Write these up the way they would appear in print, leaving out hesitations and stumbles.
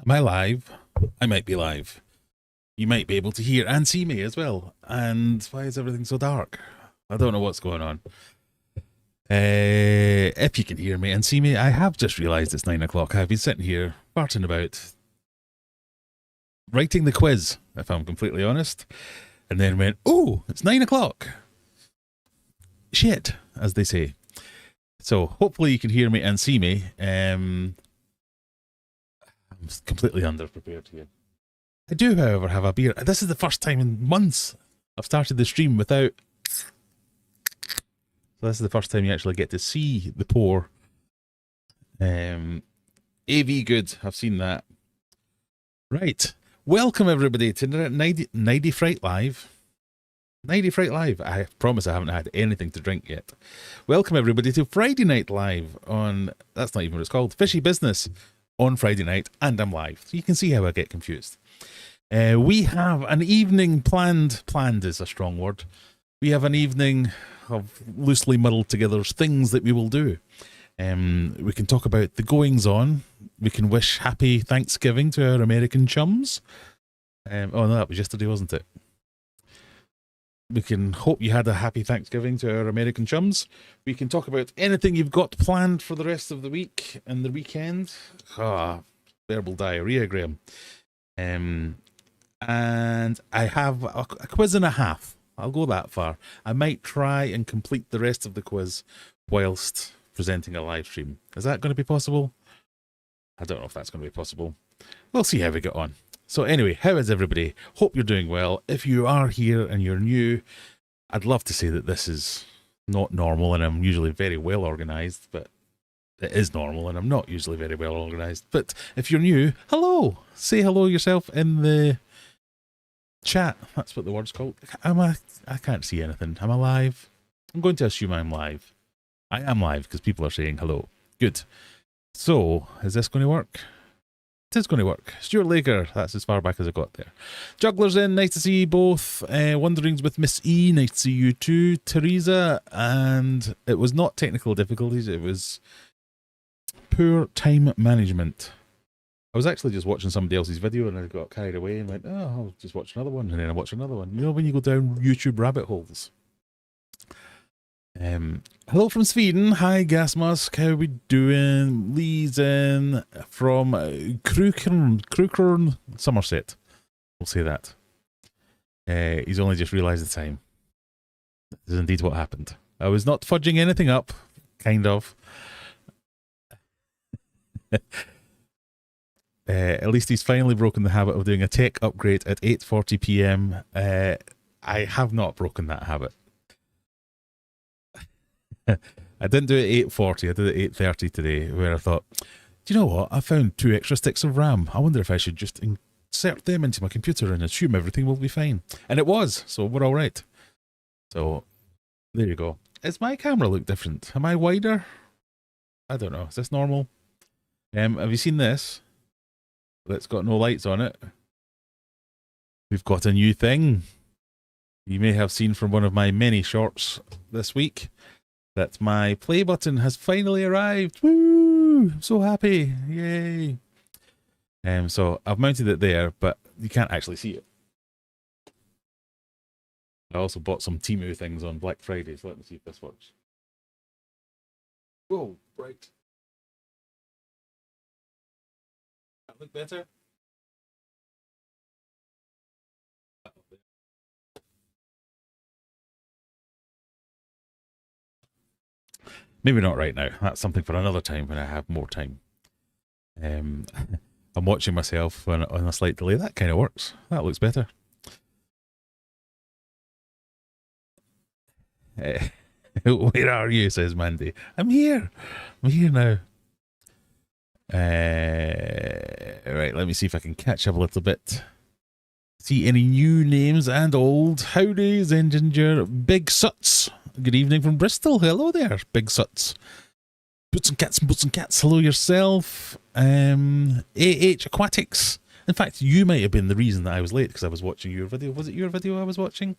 Am I live? I might be live. You might be able to hear and see me as well. And why is everything so dark? I don't know what's going on. If you can hear me and see me, I have just realised it's 9 o'clock. I've been sitting here farting about writing the quiz, if I'm completely honest, and then went, oh, it's 9 o'clock. Shit, as they say. So hopefully you can hear me and see me. I'm completely underprepared here. I do, however, have a beer. This is the first time in months I've started the stream without... So this is the first time you actually get to see the pour. AV good, I've seen that. Right. Welcome everybody to Nighty Fright Live. Nighty Fright Live. I promise I haven't had anything to drink yet. Welcome everybody to Friday Night Live on... That's not even what it's called. Fishy Business on Friday night, and I'm live. So you can see how I get confused. We have an evening planned. Planned is a strong word. We have an evening of loosely muddled together things that we will do. We can talk about the goings on. We can wish happy Thanksgiving to our American chums. Oh no, that was yesterday, wasn't it? We can hope you had a happy Thanksgiving to our American chums. We can talk about anything you've got planned for the rest of the week and the weekend. Verbal diarrhea, Graham. And I have a quiz and a half. I'll go that far. I might try and complete the rest of the quiz whilst presenting a live stream. Is that going to be possible? I don't know if that's going to be possible. We'll see how we get on. So anyway, how is everybody? Hope you're doing well. If you are here and you're new, I'd love to say that this is not normal and I'm usually very well organised, but it is normal and I'm not usually very well organised. But if you're new, hello! Say hello yourself in the chat. That's what the word's called. I can't see anything. Am I live? I'm going to assume I'm live. I am live because people are saying hello. Good. So, is this going to work? It is going to work. Stuart Laker, that's as far back as I got there. Jugglers in, nice to see you both. Wanderings with Miss E, nice to see you too. Teresa, and it was not technical difficulties, it was poor time management. I was actually just watching somebody else's video and I got carried away and went, oh, I'll just watch another one, and then I watch another one. You know when you go down YouTube rabbit holes. Hello from Sweden. Hi Gasmask, how we doing? Lee's in from Krukern, Somerset. We'll say that. He's only just realised the time. This is indeed what happened. I was not fudging anything up, kind of. At least he's finally broken the habit of doing a tech upgrade at 8:40 PM. I have not broken that habit. I didn't do it at 8:40, I did it at 8:30 today, where I thought, do you know what? I found 2 extra sticks of RAM. I wonder if I should just insert them into my computer and assume everything will be fine. And it was, so we're all right. So, there you go. Does my camera look different? Am I wider? I don't know. Is this normal? Have you seen this? That's got no lights on it. We've got a new thing. You may have seen from one of my many shorts this week that my play button has finally arrived. Woo! I'm so happy. Yay. So I've mounted it there, but you can't actually see it. I also bought some Temu things on Black Friday, so let me see if this works. Whoa, right. That look better? Maybe not right now. That's something for another time when I have more time. I'm watching myself on a slight delay. That kind of works. That looks better. Where are you? Says Mandy. I'm here. I'm here now. Right, let me see if I can catch up a little bit. See any new names and old. Howdy, Zenginger. Big Suts. Good evening from Bristol. Hello there, Big Suts. Boots and cats. Hello yourself. Aquatics. In fact, you might have been the reason that I was late because I was watching your video. Was it your video I was watching?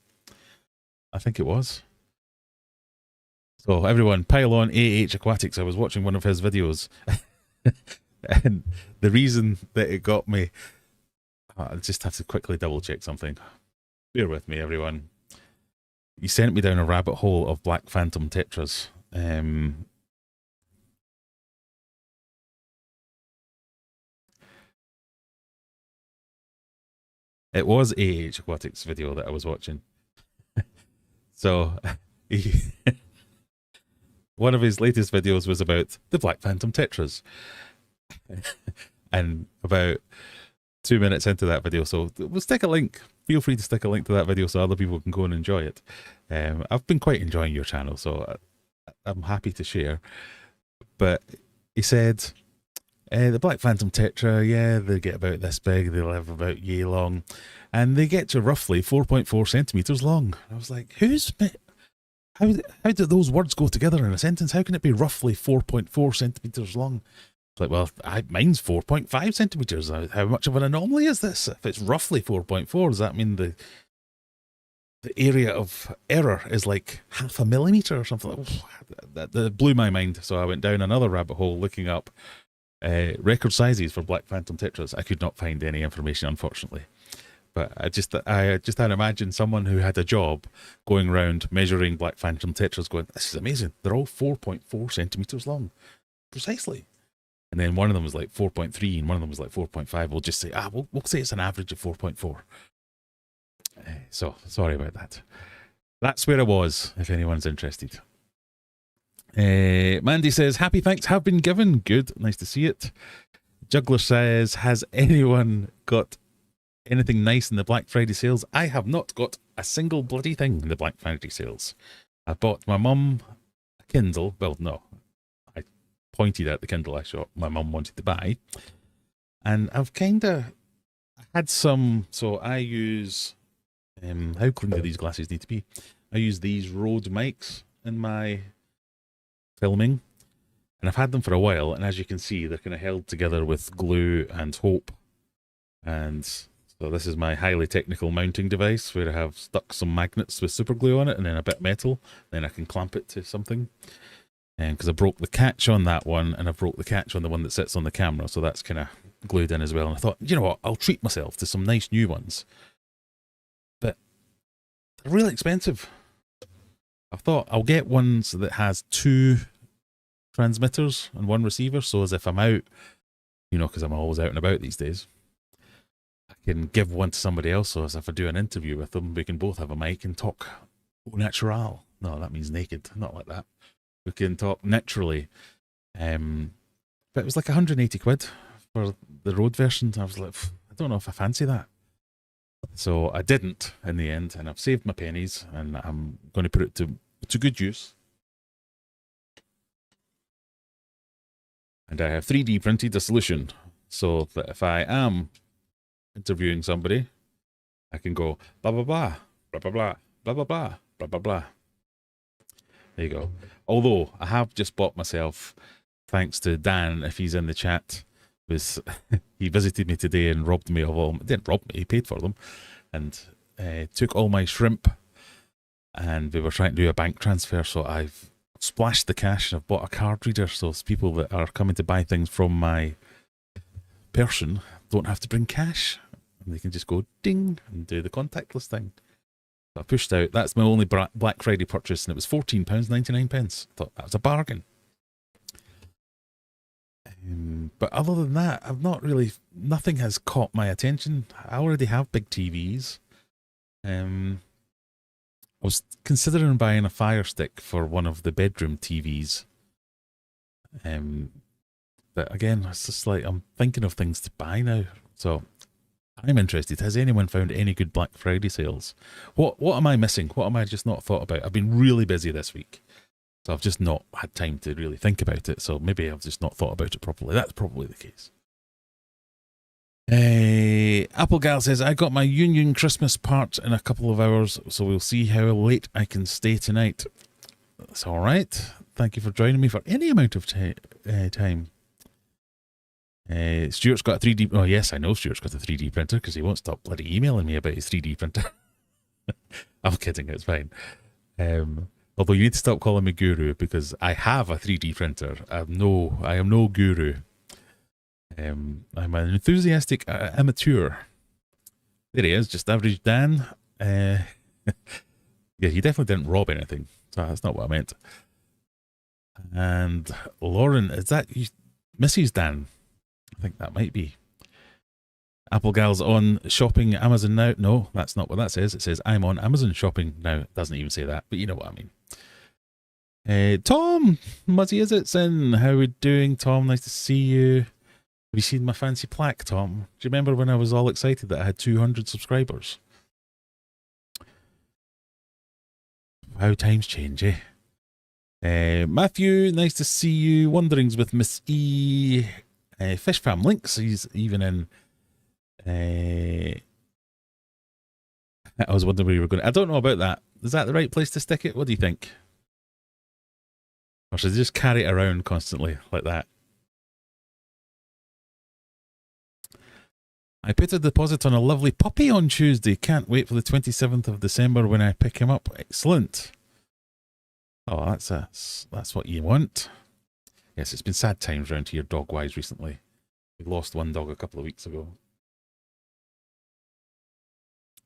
I think it was. So everyone, pile on Aquatics. I was watching one of his videos. And the reason that it got me, I just have to quickly double check something. Bear with me, everyone. You sent me down a rabbit hole of black phantom tetras. It was AH Aquatic's video that I was watching. So one of his latest videos was about the black phantom tetras. And about 2 minutes into that video, so we'll stick a link. Feel free to stick a link to that video so other people can go and enjoy it. I've been quite enjoying your channel, so I'm happy to share. But he said, the black phantom tetra, yeah, they get about this big, they live about yay long, and they get to roughly 4.4 centimeters long. I was like, how do those words go together in a sentence? How can it be roughly 4.4 centimeters long? It's like, well, mine's 4.5 centimeters. How much of an anomaly is this? If it's roughly 4.4, does that mean the area of error is like half a millimeter or something? That blew my mind. So I went down another rabbit hole looking up record sizes for black phantom tetras. I could not find any information, unfortunately. But I just had to imagine someone who had a job going around measuring black phantom tetras going, this is amazing. They're all 4.4 centimeters long. Precisely. And then one of them was like 4.3 and one of them was like 4.5. We'll just say, we'll say it's an average of 4.4. So, sorry about that. That's where I was, if anyone's interested. Mandy says, happy thanks have been given. Good, nice to see it. Juggler says, has anyone got anything nice in the Black Friday sales? I have not got a single bloody thing in the Black Friday sales. I bought my mum a Kindle. Well, no. I pointed at the Kindle I thought my mum wanted to buy. And I've kind of had some... So I use... how clean do these glasses need to be? I use these Rode mics in my filming. And I've had them for a while. And as you can see, they're kind of held together with glue and hope. And... so this is my highly technical mounting device where I have stuck some magnets with super glue on it and then a bit of metal. Then I can clamp it to something. And because I broke the catch on that one and I broke the catch on the one that sits on the camera. So that's kind of glued in as well. And I thought, you know what, I'll treat myself to some nice new ones. But they're really expensive. I thought I'll get ones that has 2 transmitters and 1 receiver. So as if I'm out, you know, because I'm always out and about these days. I can give one to somebody else, so as if I do an interview with them, we can both have a mic and talk au natural. No, that means naked, not like that. We can talk naturally. But it was like 180 quid for the Rode version. I was like, I don't know if I fancy that. So I didn't in the end, and I've saved my pennies, and I'm going to put it to good use. And I have 3D printed a solution, so that if I am interviewing somebody, I can go blah blah blah blah blah blah blah blah blah blah blah blah. There you go. Although I have just bought myself, thanks to Dan, if he's in the chat, he visited me today and robbed me of all. Didn't rob me, he paid for them, and took all my shrimp. And we were trying to do a bank transfer, so I've splashed the cash and I've bought a card reader, so people that are coming to buy things from my person don't have to bring cash. They can just go ding and do the contactless thing. So I pushed out. That's my only Black Friday purchase, and it was £14.99. Thought that was a bargain. But other than that, I've not really. Nothing has caught my attention. I already have big TVs. I was considering buying a Fire Stick for one of the bedroom TVs. But again, it's just like I'm thinking of things to buy now. So I'm interested. Has anyone found any good Black Friday sales? What am I missing? What am I just not thought about? I've been really busy this week, so I've just not had time to really think about it. So maybe I've just not thought about it properly. That's probably the case. Apple Gal says, I got my Union Christmas part in a couple of hours, so we'll see how late I can stay tonight. That's all right. Thank you for joining me for any amount of time. Stuart's got a 3D... Oh, yes, I know Stuart's got a 3D printer because he won't stop bloody emailing me about his 3D printer. I'm kidding, it's fine. Although you need to stop calling me guru because I have a 3D printer. I am no guru. I'm an enthusiastic amateur. There he is, just average Dan. Yeah, he definitely didn't rob anything. So that's not what I meant. And Lauren, is that Mrs. Dan? I think that might be. Apple Gal's on shopping Amazon now. No, that's not what that says. It says I'm on Amazon shopping now. It doesn't even say that, but you know what I mean. Tom, Muzzy is it? Sin, how are we doing, Tom? Nice to see you. Have you seen my fancy plaque, Tom? Do you remember when I was all excited that I had 200 subscribers? How times change, eh? Matthew, nice to see you. Wanderings with Miss E. Fish Fam Links. He's even in. I was wondering where you were going. I don't know about that. Is that the right place to stick it? What do you think? Or should I just carry it around constantly like that? I put a deposit on a lovely puppy on Tuesday. Can't wait for the 27th of December when I pick him up. Excellent. Oh, that's what you want. Yes, it's been sad times around here dog-wise recently. We lost one dog a couple of weeks ago.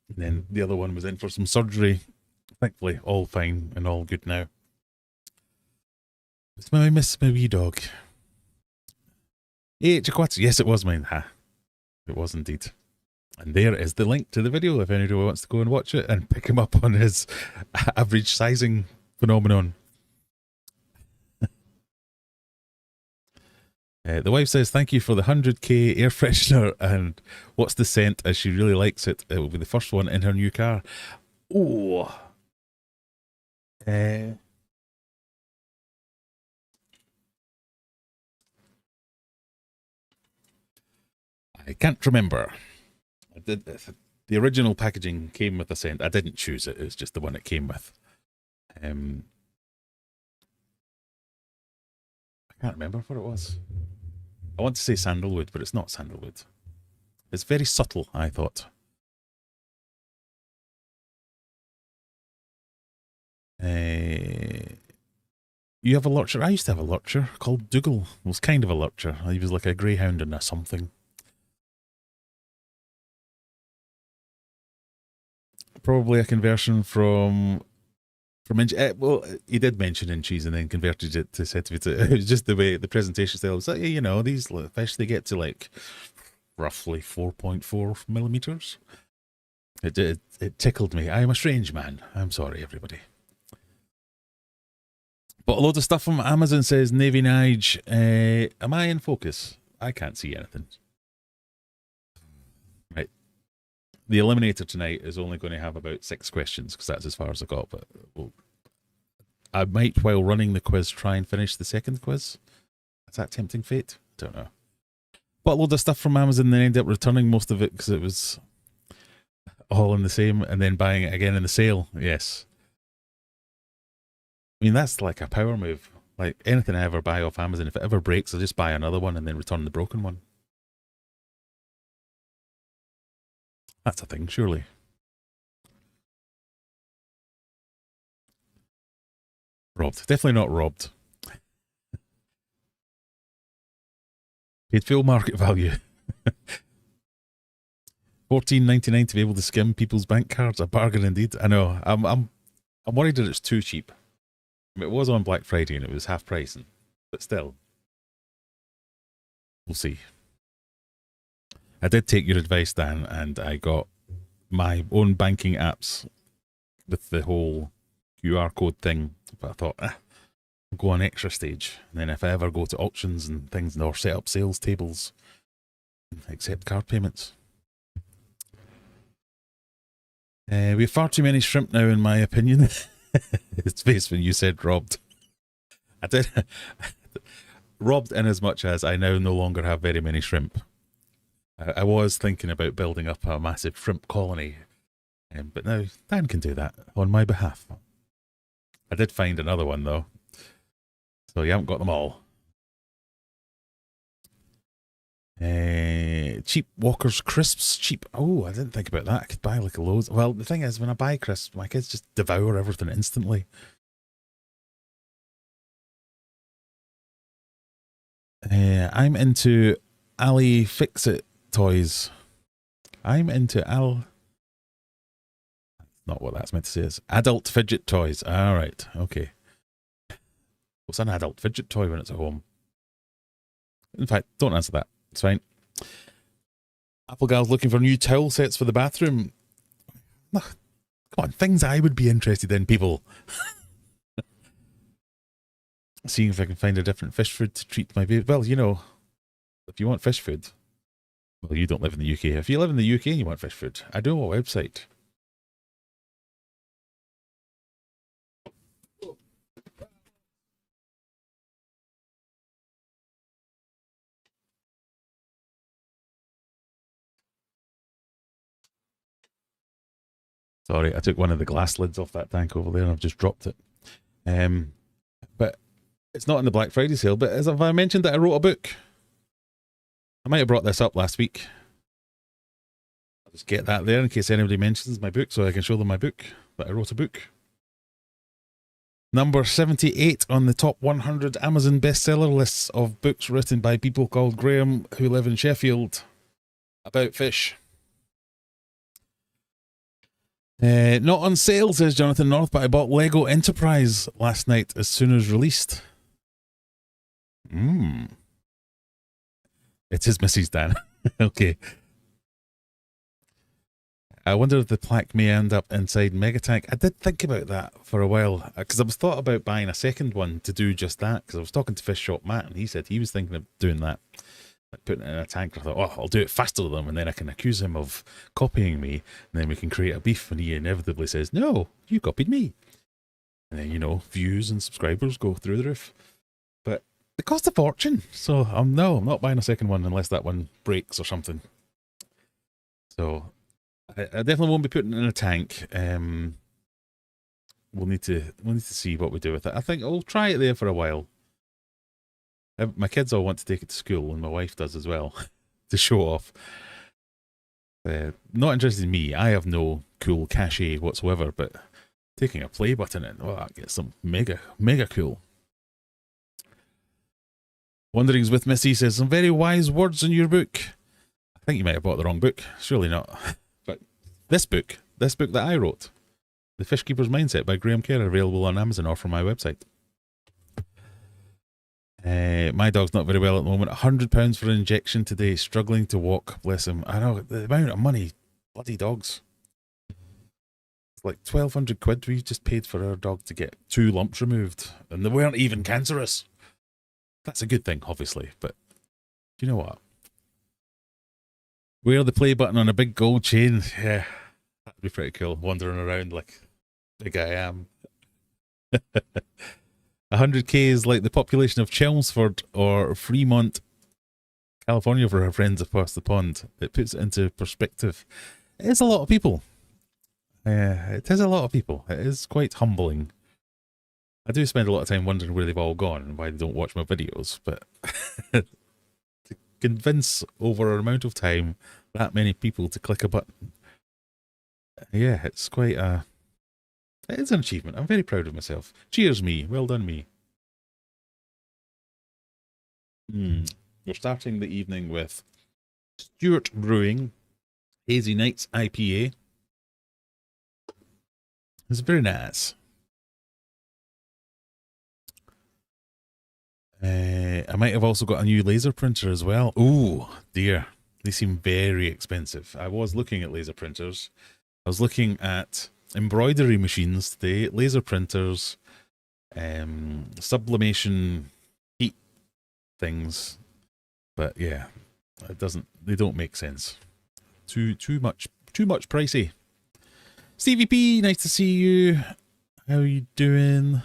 And then the other one was in for some surgery. Thankfully, all fine and all good now. I miss my wee dog. Aquatic. Yes, it was mine. Ha. It was indeed. And there is the link to the video if anybody wants to go and watch it and pick him up on his average sizing phenomenon. The wife says, thank you for the 100k air freshener, and what's the scent as she really likes it. It will be the first one in her new car. Oh. I can't remember. The original packaging came with a scent. I didn't choose it. It was just the one it came with. I can't remember what it was. I want to say sandalwood, but it's not sandalwood. It's very subtle, I thought. You have a lurcher? I used to have a lurcher called Dougal. It was kind of a lurcher. He was like a greyhound and a something. Probably a conversion from inch. Well, he did mention inches and then converted it to centimeter. It was just the way the presentation style was like, yeah, you know, these fish, they get to like roughly 4.4 millimeters. It tickled me. I am a strange man. I'm sorry, everybody. But a load of stuff from Amazon says Navy Nige. Am I in focus? I can't see anything. Right. The Eliminator tonight is only going to have about 6 questions because that's as far as I got. But I might, while running the quiz, try and finish the second quiz. Is that tempting fate? Don't know. But a load of stuff from Amazon, then end up returning most of it because it was all in the same, and then buying it again in the sale. Yes. I mean, that's like a power move. Like anything I ever buy off Amazon, if it ever breaks, I'll just buy another one and then return the broken one. That's a thing, surely. Robbed. Definitely not robbed. Paid full market value. $14.99 to be able to skim people's bank cards. A bargain indeed. I know. I'm worried that it's too cheap. I mean, it was on Black Friday and it was half price, but still, we'll see. I did take your advice, Dan, and I got my own banking apps with the whole QR code thing. But I thought, I'll go on extra stage. And then if I ever go to auctions and things or set up sales tables, accept card payments. We have far too many shrimp now, in my opinion. His face when you said robbed. I did. Robbed in as much as I now no longer have very many shrimp. I was thinking about building up a massive shrimp colony, but now Dan can do that on my behalf. I did find another one though, so you haven't got them all. Cheap Walker's crisps, cheap. Oh, I didn't think about that. I could buy like a load. Well, the thing is, when I buy crisps, my kids just devour everything instantly. I'm into Ali Fix-It toys. I'm into not what that's meant to say. Is adult fidget toys. All right. Okay. What's an adult fidget toy when it's at home? In fact, don't answer that. It's fine. Apple Gal's looking for new towel sets for the bathroom. Come on, things I would be interested in, people. Seeing if I can find a different fish food to treat my baby. Well, you know, if you want fish food, well, you don't live in the UK. If you live in the UK and you want fish food, I do have a website. Sorry, I took one of the glass lids off that tank over there and I've just dropped it. But it's not in the Black Friday sale, but as I mentioned that I wrote a book. I might have brought this up last week. I'll just get that there in case anybody mentions my book so I can show them my book, that I wrote a book. Number 78 on the top 100 Amazon bestseller lists of books written by people called Graham who live in Sheffield about fish. Not on sale, says Jonathan North, but I bought Lego Enterprise last night as soon as released. It is Mrs. Dan. Okay. I wonder if the plaque may end up inside Megatank. I did think about that for a while, because I was thought about buying a second one to do just that, because I was talking to Fish Shop Matt, and he said he was thinking of doing that. Like putting it in a tank. I thought, oh, I'll do it faster than him, and then I can accuse him of copying me, and then we can create a beef, and he inevitably says, no, you copied me. And then, you know, views and subscribers go through the roof. But it cost a fortune, so I'm not buying a second one unless that one breaks or something. So I definitely won't be putting it in a tank. We'll need to see what we do with it. I think I'll try it there for a while. My kids all want to take it to school, and my wife does as well, to show off. Not interested in me. I have no cool cachet whatsoever, but taking a play button in, oh, that gets some mega cool. Wanderings with Missy says, some very wise words in your book. I think you might have bought the wrong book. Surely not. But this book that I wrote, The Fish Keeper's Mindset by Graham Kerr, available on Amazon or from my website. My dog's not very well at the moment. £100 for an injection today. Struggling to walk. Bless him. I know the amount of money. Bloody dogs. It's like 1,200 quid we just paid for our dog to get 2 lumps removed, and they weren't even cancerous. That's a good thing, obviously. But do you know what? Wear the play button on a big gold chain. Yeah, that'd be pretty cool. Wandering around like big I am. 100k is like the population of Chelmsford or Fremont, California, for our friends across the pond. It puts it into perspective. It is a lot of people. It is a lot of people. It is quite humbling. I do spend a lot of time wondering where they've all gone and why they don't watch my videos, but to convince over an amount of time that many people to click a button, yeah, it's quite a... It is an achievement. I'm very proud of myself. Cheers, me. Well done, me. We're starting the evening with Stewart Brewing Hazy Nights IPA. It's very nice. I might have also got a new laser printer as well. Ooh, dear. They seem very expensive. I was looking at laser printers. I was looking at embroidery machines today, laser printers, sublimation heat things, but yeah, they don't make sense. Too much pricey. Stevie P, nice to see you. How are you doing?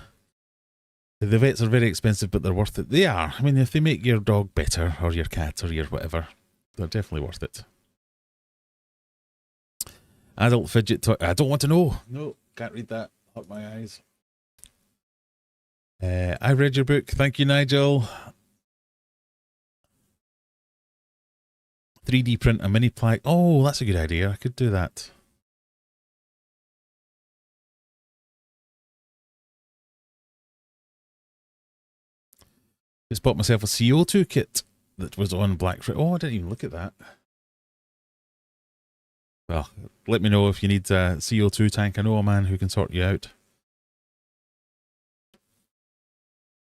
The vets are very expensive, but they're worth it. They are. I mean, if they make your dog better, or your cat, or your whatever, they're definitely worth it. Adult fidget toy. I don't want to know. No, can't read that. Hurt my eyes. I read your book. Thank you, Nigel. 3D print a mini plaque. Oh, that's a good idea. I could do that. Just bought myself a CO2 kit that was on Black Friday. Oh, I didn't even look at that. Well, let me know if you need a CO2 tank. I know a man who can sort you out.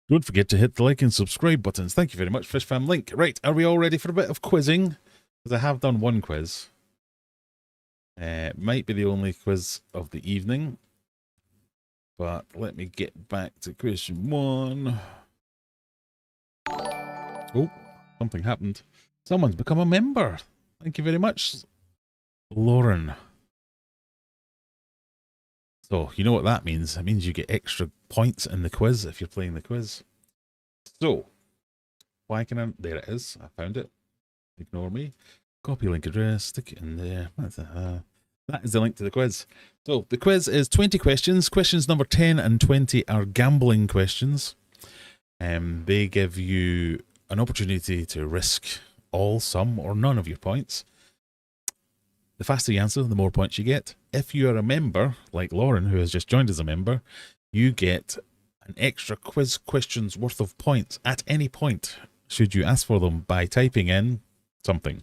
Don't forget to hit the like and subscribe buttons. Thank you very much, Fish Fam Link. Right, are we all ready for a bit of quizzing? Because I have done one quiz. Might be the only quiz of the evening. But let me get back to question 1. Oh, something happened. Someone's become a member. Thank you very much, Lauren. So, you know what that means? That means you get extra points in the quiz if you're playing the quiz. So, why can I... There it is. I found it. Ignore me. Copy link address. Stick it in there. That is the link to the quiz. So, the quiz is 20 questions. Questions number 10 and 20 are gambling questions. They give you an opportunity to risk all, some, or none of your points. The faster you answer, the more points you get. If you are a member, like Lauren, who has just joined as a member, you get an extra quiz questions worth of points at any point, should you ask for them, by typing in something.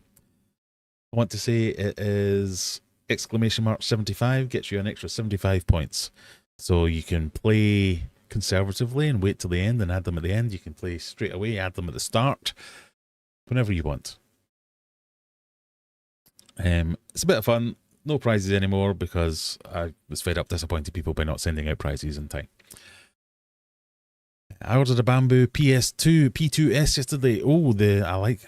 I want to say it is !75 gets you an extra 75 points. So you can play conservatively and wait till the end and add them at the end. You can play straight away, add them at the start, whenever you want. It's a bit of fun. No prizes anymore because I was fed up disappointing people by not sending out prizes in time. I ordered a Bamboo PS2 P2S yesterday. Oh, I like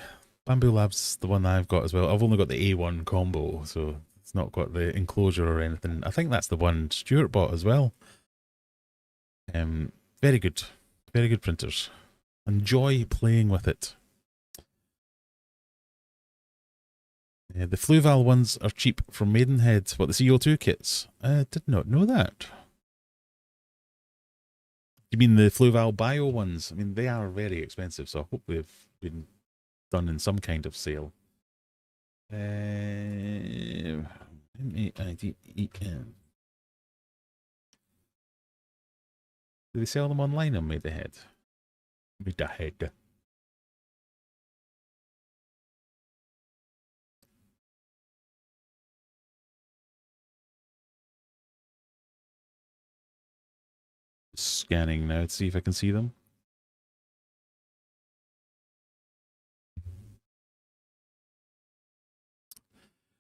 Bamboo Labs, the one that I've got as well. I've only got the A1 combo, so it's not got the enclosure or anything. I think that's the one Stuart bought as well. Very good printers. Enjoy playing with it. The Fluval ones are cheap from Maidenhead. What, the CO2 kits? I did not know that. You mean the Fluval Bio ones? I mean, they are very expensive, so I hope they've been done in some kind of sale. M-A-I-D-E-N. Do they sell them online on Maidenhead? Maidenhead. Scanning now to see if I can see them.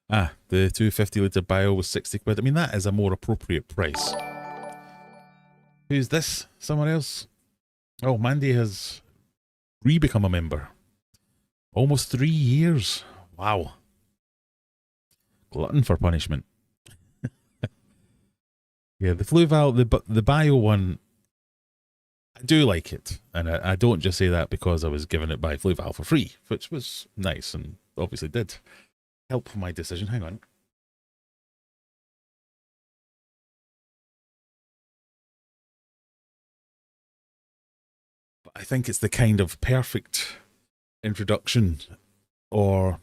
Ah, the 250-litre bio was 60 quid. I mean, that is a more appropriate price. Who's this? Someone else? Oh, Mandy has re-become a member. Almost 3 years. Wow. Glutton for punishment. Yeah, the Fluval, the bio one, I do like it. And I don't just say that because I was given it by Fluval for free, which was nice and obviously did help my decision. Hang on. But I think it's the kind of perfect introduction or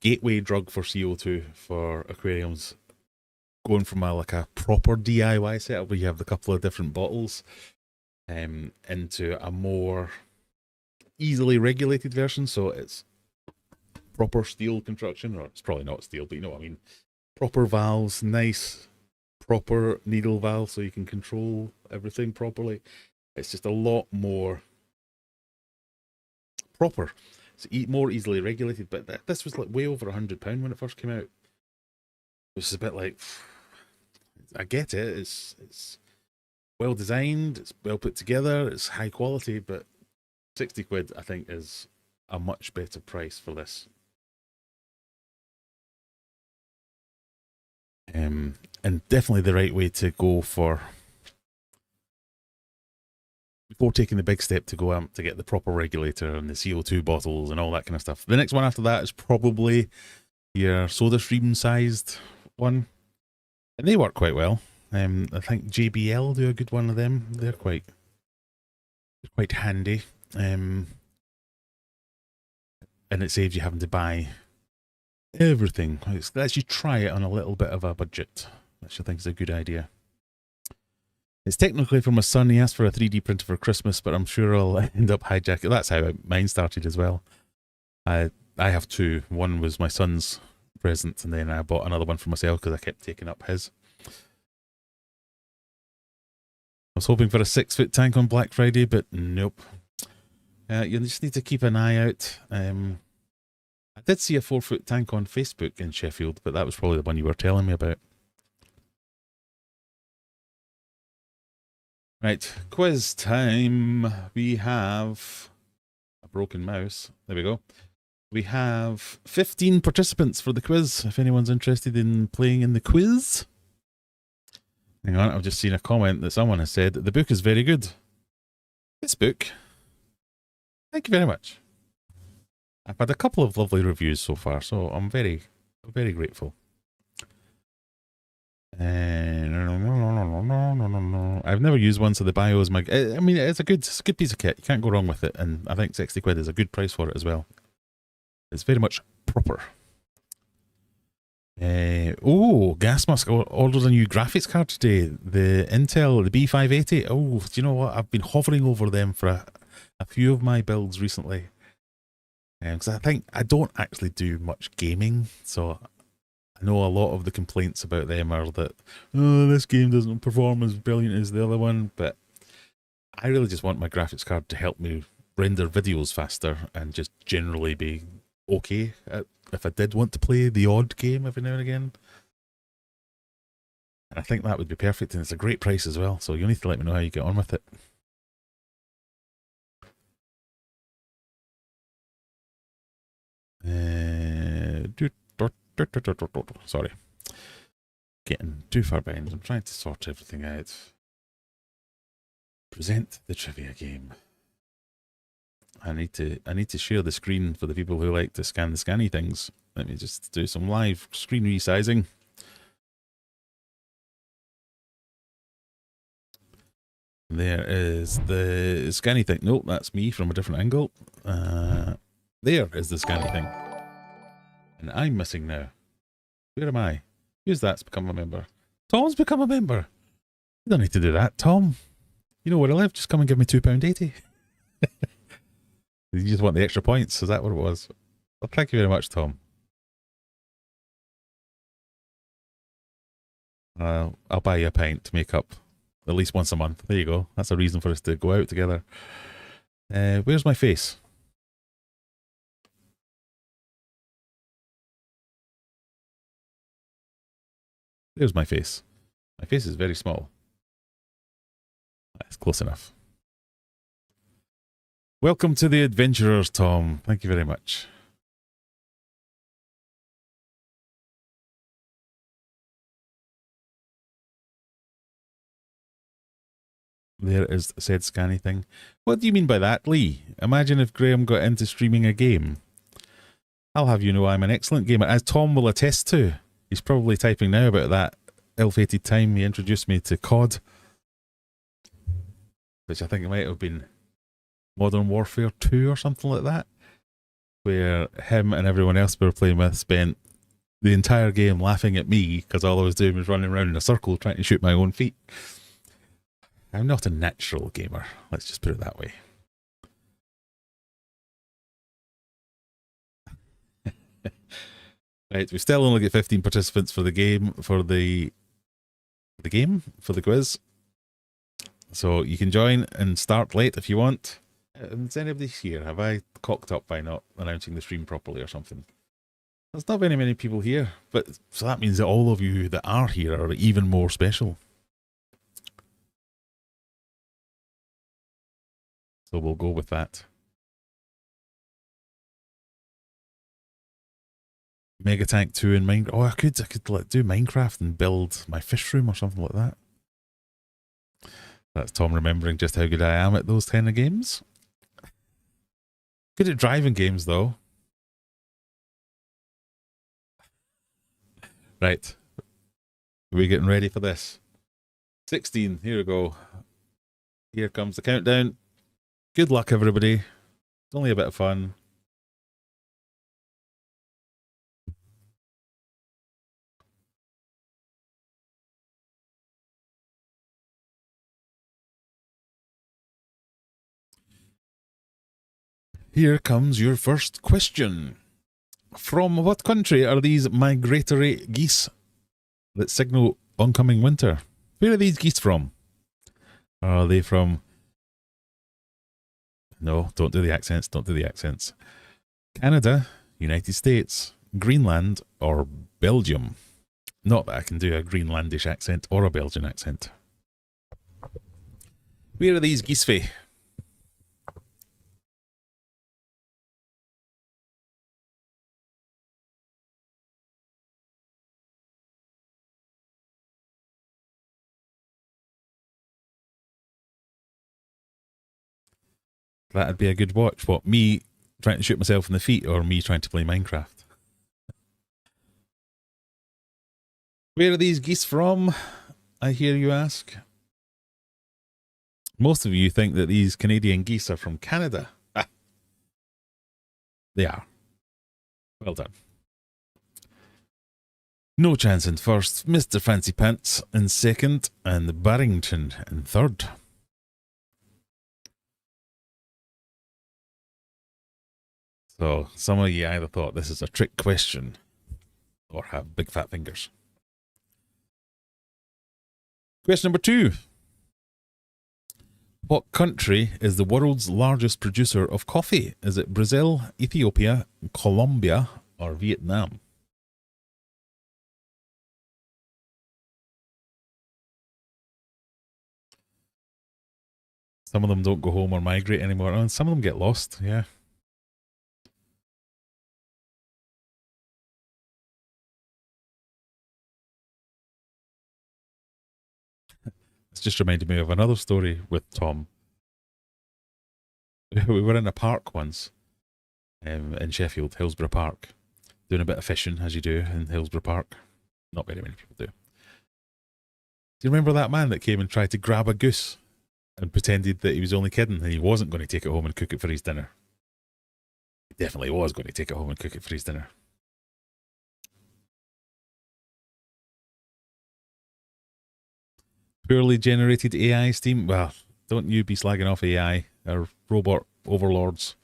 gateway drug for CO2 for aquariums. Going from like a proper DIY setup where you have a couple of different bottles into a more easily regulated version. So it's proper steel construction, or it's probably not steel, but you know what I mean. Proper valves, nice, proper needle valve so you can control everything properly. It's just a lot more proper. It's more easily regulated, but this was like way over £100 when it first came out. Which is a bit like... I get it. It's well designed. It's well put together. It's high quality, but 60 quid I think is a much better price for this. And definitely the right way to go for before taking the big step to go out to get the proper regulator and the CO2 bottles and all that kind of stuff. The next one after that is probably your soda stream sized one. And they work quite well. I think JBL do a good one of them. They're quite handy. And it saves you having to buy everything. It lets you try it on a little bit of a budget, which I think is a good idea. It's technically for my son. He asked for a 3D printer for Christmas, but I'm sure I'll end up hijacking. That's how mine started as well. I have two. One was my son's present, and then I bought another one for myself because I kept taking up his. I was hoping for a 6-foot tank on Black Friday, but nope. You just need to keep an eye out. I did see a 4-foot tank on Facebook in Sheffield, but that was probably the one you were telling me about. Right, quiz time. We have a broken mouse. There we go. We have 15 participants for the quiz, if anyone's interested in playing in the quiz. Hang on, I've just seen a comment that someone has said that the book is very good. This book? Thank you very much. I've had a couple of lovely reviews so far, so I'm very, very grateful. I've never used one, so the bio is my... I mean, it's a good piece of kit. You can't go wrong with it, and I think 60 quid is a good price for it as well. It's very much proper. Gas Mask ordered a new graphics card today. The Intel, the B580. Oh, do you know what? I've been hovering over them for a few of my builds recently. Because I think I don't actually do much gaming, so I know a lot of the complaints about them are that, oh, this game doesn't perform as brilliant as the other one, but I really just want my graphics card to help me render videos faster and just generally be okay if I did want to play the odd game every now and again. And I think that would be perfect, and it's a great price as well, so you'll need to let me know how you get on with it. Sorry. Getting too far behind. I'm trying to sort everything out. Present the trivia game. I need to share the screen for the people who like to scan the scanny things. Let me just do some live screen resizing. There is the scanny thing. Nope, that's me from a different angle. There is the scanny thing. And I'm missing now. Where am I? Who's that's become a member? Tom's become a member. You don't need to do that, Tom. You know where I live. Just come and give me £2.80. You just want the extra points. Is that what it was? Well, thank you very much, Tom. I'll buy you a pint to make up at least once a month. There you go. That's a reason for us to go out together. Where's my face? There's my face. My face is very small. That's close enough. Welcome to the adventurers, Tom. Thank you very much. There is said scanny thing. What do you mean by that, Lee? Imagine if Graham got into streaming a game. I'll have you know I'm an excellent gamer, as Tom will attest to. He's probably typing now about that ill-fated time he introduced me to COD, which I think it might have been Modern Warfare 2 or something like that, where him and everyone else we were playing with spent the entire game laughing at me because all I was doing was running around in a circle trying to shoot my own feet. I'm not a natural gamer, let's just put it that way. Right, we still only get 15 participants for the game, for the quiz. So you can join and start late if you want. Is anybody here? Have I cocked up by not announcing the stream properly or something? There's not very many people here, but so that means that all of you that are here are even more special. So we'll go with that. Megatank 2 in Minecraft. Oh, I could like do Minecraft and build my fish room or something like that. That's Tom remembering just how good I am at those kind of games. Good at driving games though. Right. Are we getting ready for this? 16, here we go. Here comes the countdown. Good luck, everybody. It's only a bit of fun. Here comes your first question. From what country are these migratory geese that signal oncoming winter? Where are these geese from? Are they from... No, don't do the accents, don't do the accents. Canada, United States, Greenland, or Belgium? Not that I can do a Greenlandish accent or a Belgian accent. Where are these geese from? That'd be a good watch. What, me trying to shoot myself in the feet or me trying to play Minecraft? Where are these geese from, I hear you ask? Most of you think that these Canadian geese are from Canada. Ah, they are. Well done. No Chance in first, Mr. Fancy Pants in second, and Barrington in third. So some of you either thought this is a trick question or have big fat fingers. Question number 2. What country is the world's largest producer of coffee? Is it Brazil, Ethiopia, Colombia, or Vietnam? Some of them don't go home or migrate anymore, and some of them get lost, yeah. It's just reminded me of another story with Tom. We were in a park once in Sheffield, Hillsborough Park, doing a bit of fishing, as you do in Hillsborough Park. Not very many people do. Do you remember that man that came and tried to grab a goose and pretended that he was only kidding and he wasn't going to take it home and cook it for his dinner? He definitely was going to take it home and cook it for his dinner. Poorly generated AI steam. Well, don't you be slagging off AI or robot overlords.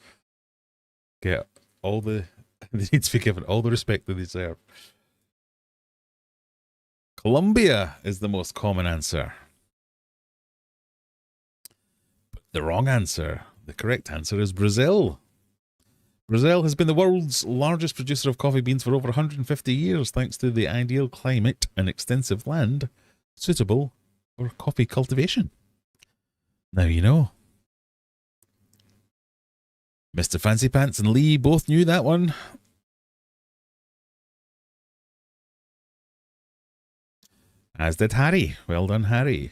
Get all the... They need to be given all the respect that they deserve. Colombia is the most common answer. But the wrong answer. The correct answer is Brazil. Brazil has been the world's largest producer of coffee beans for over 150 years, thanks to the ideal climate and extensive land suitable for coffee cultivation. Now you know. Mr. Fancy Pants and Lee both knew that one. As did Harry. Well done, Harry.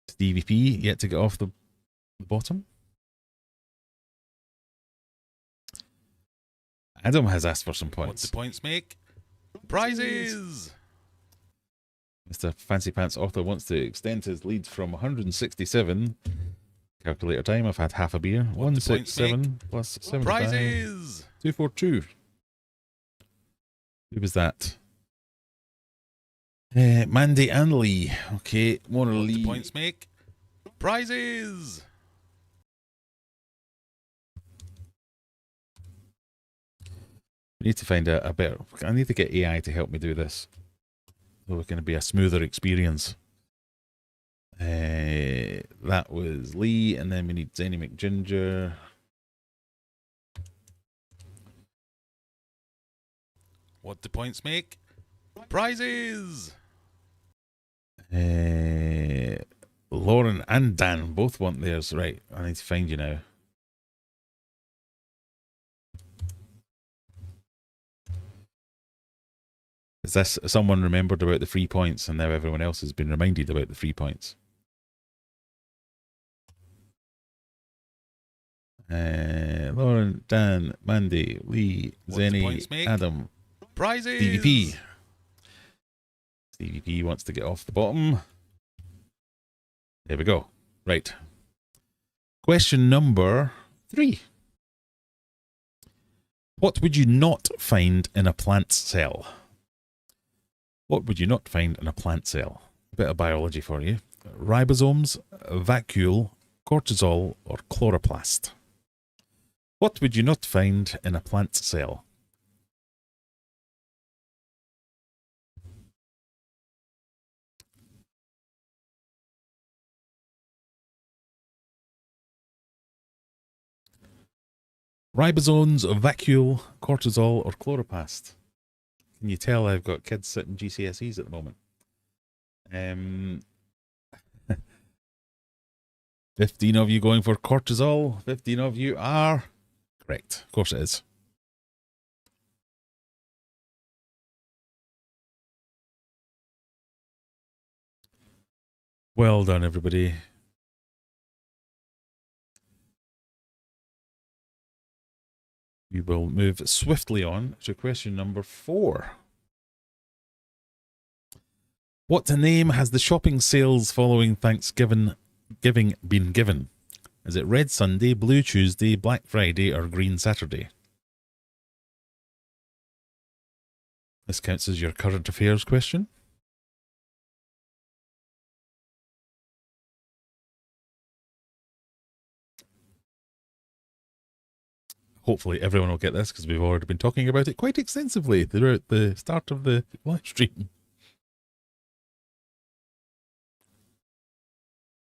Stevie P yet to get off the bottom. Adam has asked for some points. What the points make? Prizes! Mr. Fancy Pants author wants to extend his lead from 167. Calculator time, I've had half a beer. 167 plus 75. Prizes! 242. Who was that? Mandy and Lee. Okay, more What Lee. the points make? Prizes! We need to find a better... I need to get AI to help me do this. So it's going to be a smoother experience. That was Lee, and then we need Zenny McGinger. What the points make? Prizes! Lauren and Dan both want theirs. Right, I need to find you now. Is this someone remembered about the 3 points and now everyone else has been reminded about the 3 points? Lauren, Dan, Mandy, Lee, Zenny, Adam, Prizes! DVP. DVP wants to get off the bottom. There we go. Right. Question number 3. What would you not find in a plant cell? What would you not find in a plant cell? A bit of biology for you. Ribosomes, vacuole, cortisol, or chloroplast? What would you not find in a plant cell? Ribosomes, vacuole, cortisol, or chloroplast? Can you tell I've got kids sitting GCSEs at the moment? 15 of you going for cortisol. 15 of you are correct. Of course it is. Well done, everybody. We will move swiftly on to question number 4. What name has the shopping sales following Thanksgiving been given? Is it Red Sunday, Blue Tuesday, Black Friday, or Green Saturday? This counts as your current affairs question. Hopefully everyone will get this because we've already been talking about it quite extensively throughout the start of the live stream.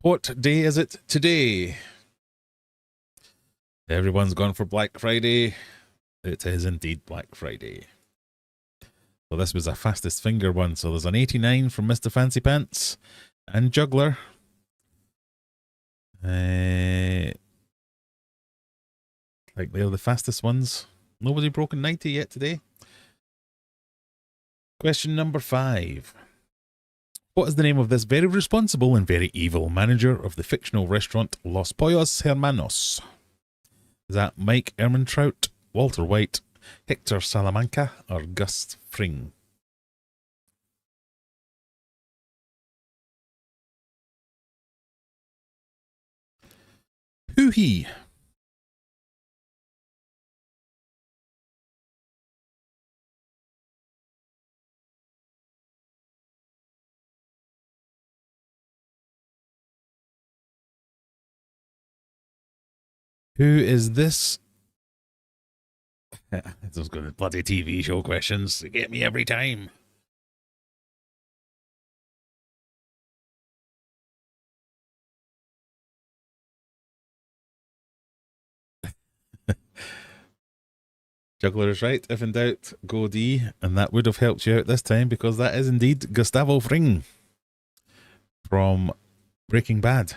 What day is it today? Everyone's gone for Black Friday. It is indeed Black Friday. So this was a fastest finger one. So there's an 89 from Mr. Fancy Pants and Juggler. Like they're the fastest ones. Nobody broken 90 yet today. Question number 5. What is the name of this very responsible and very evil manager of the fictional restaurant Los Pollos Hermanos? Is that Mike Ehrmantraut, Walter White, Hector Salamanca, or Gus Fring? Who he? Who is this? Those good bloody TV show questions. They get me every time. Juggler is right. If in doubt, go D. And that would have helped you out this time because that is indeed Gustavo Fring from Breaking Bad.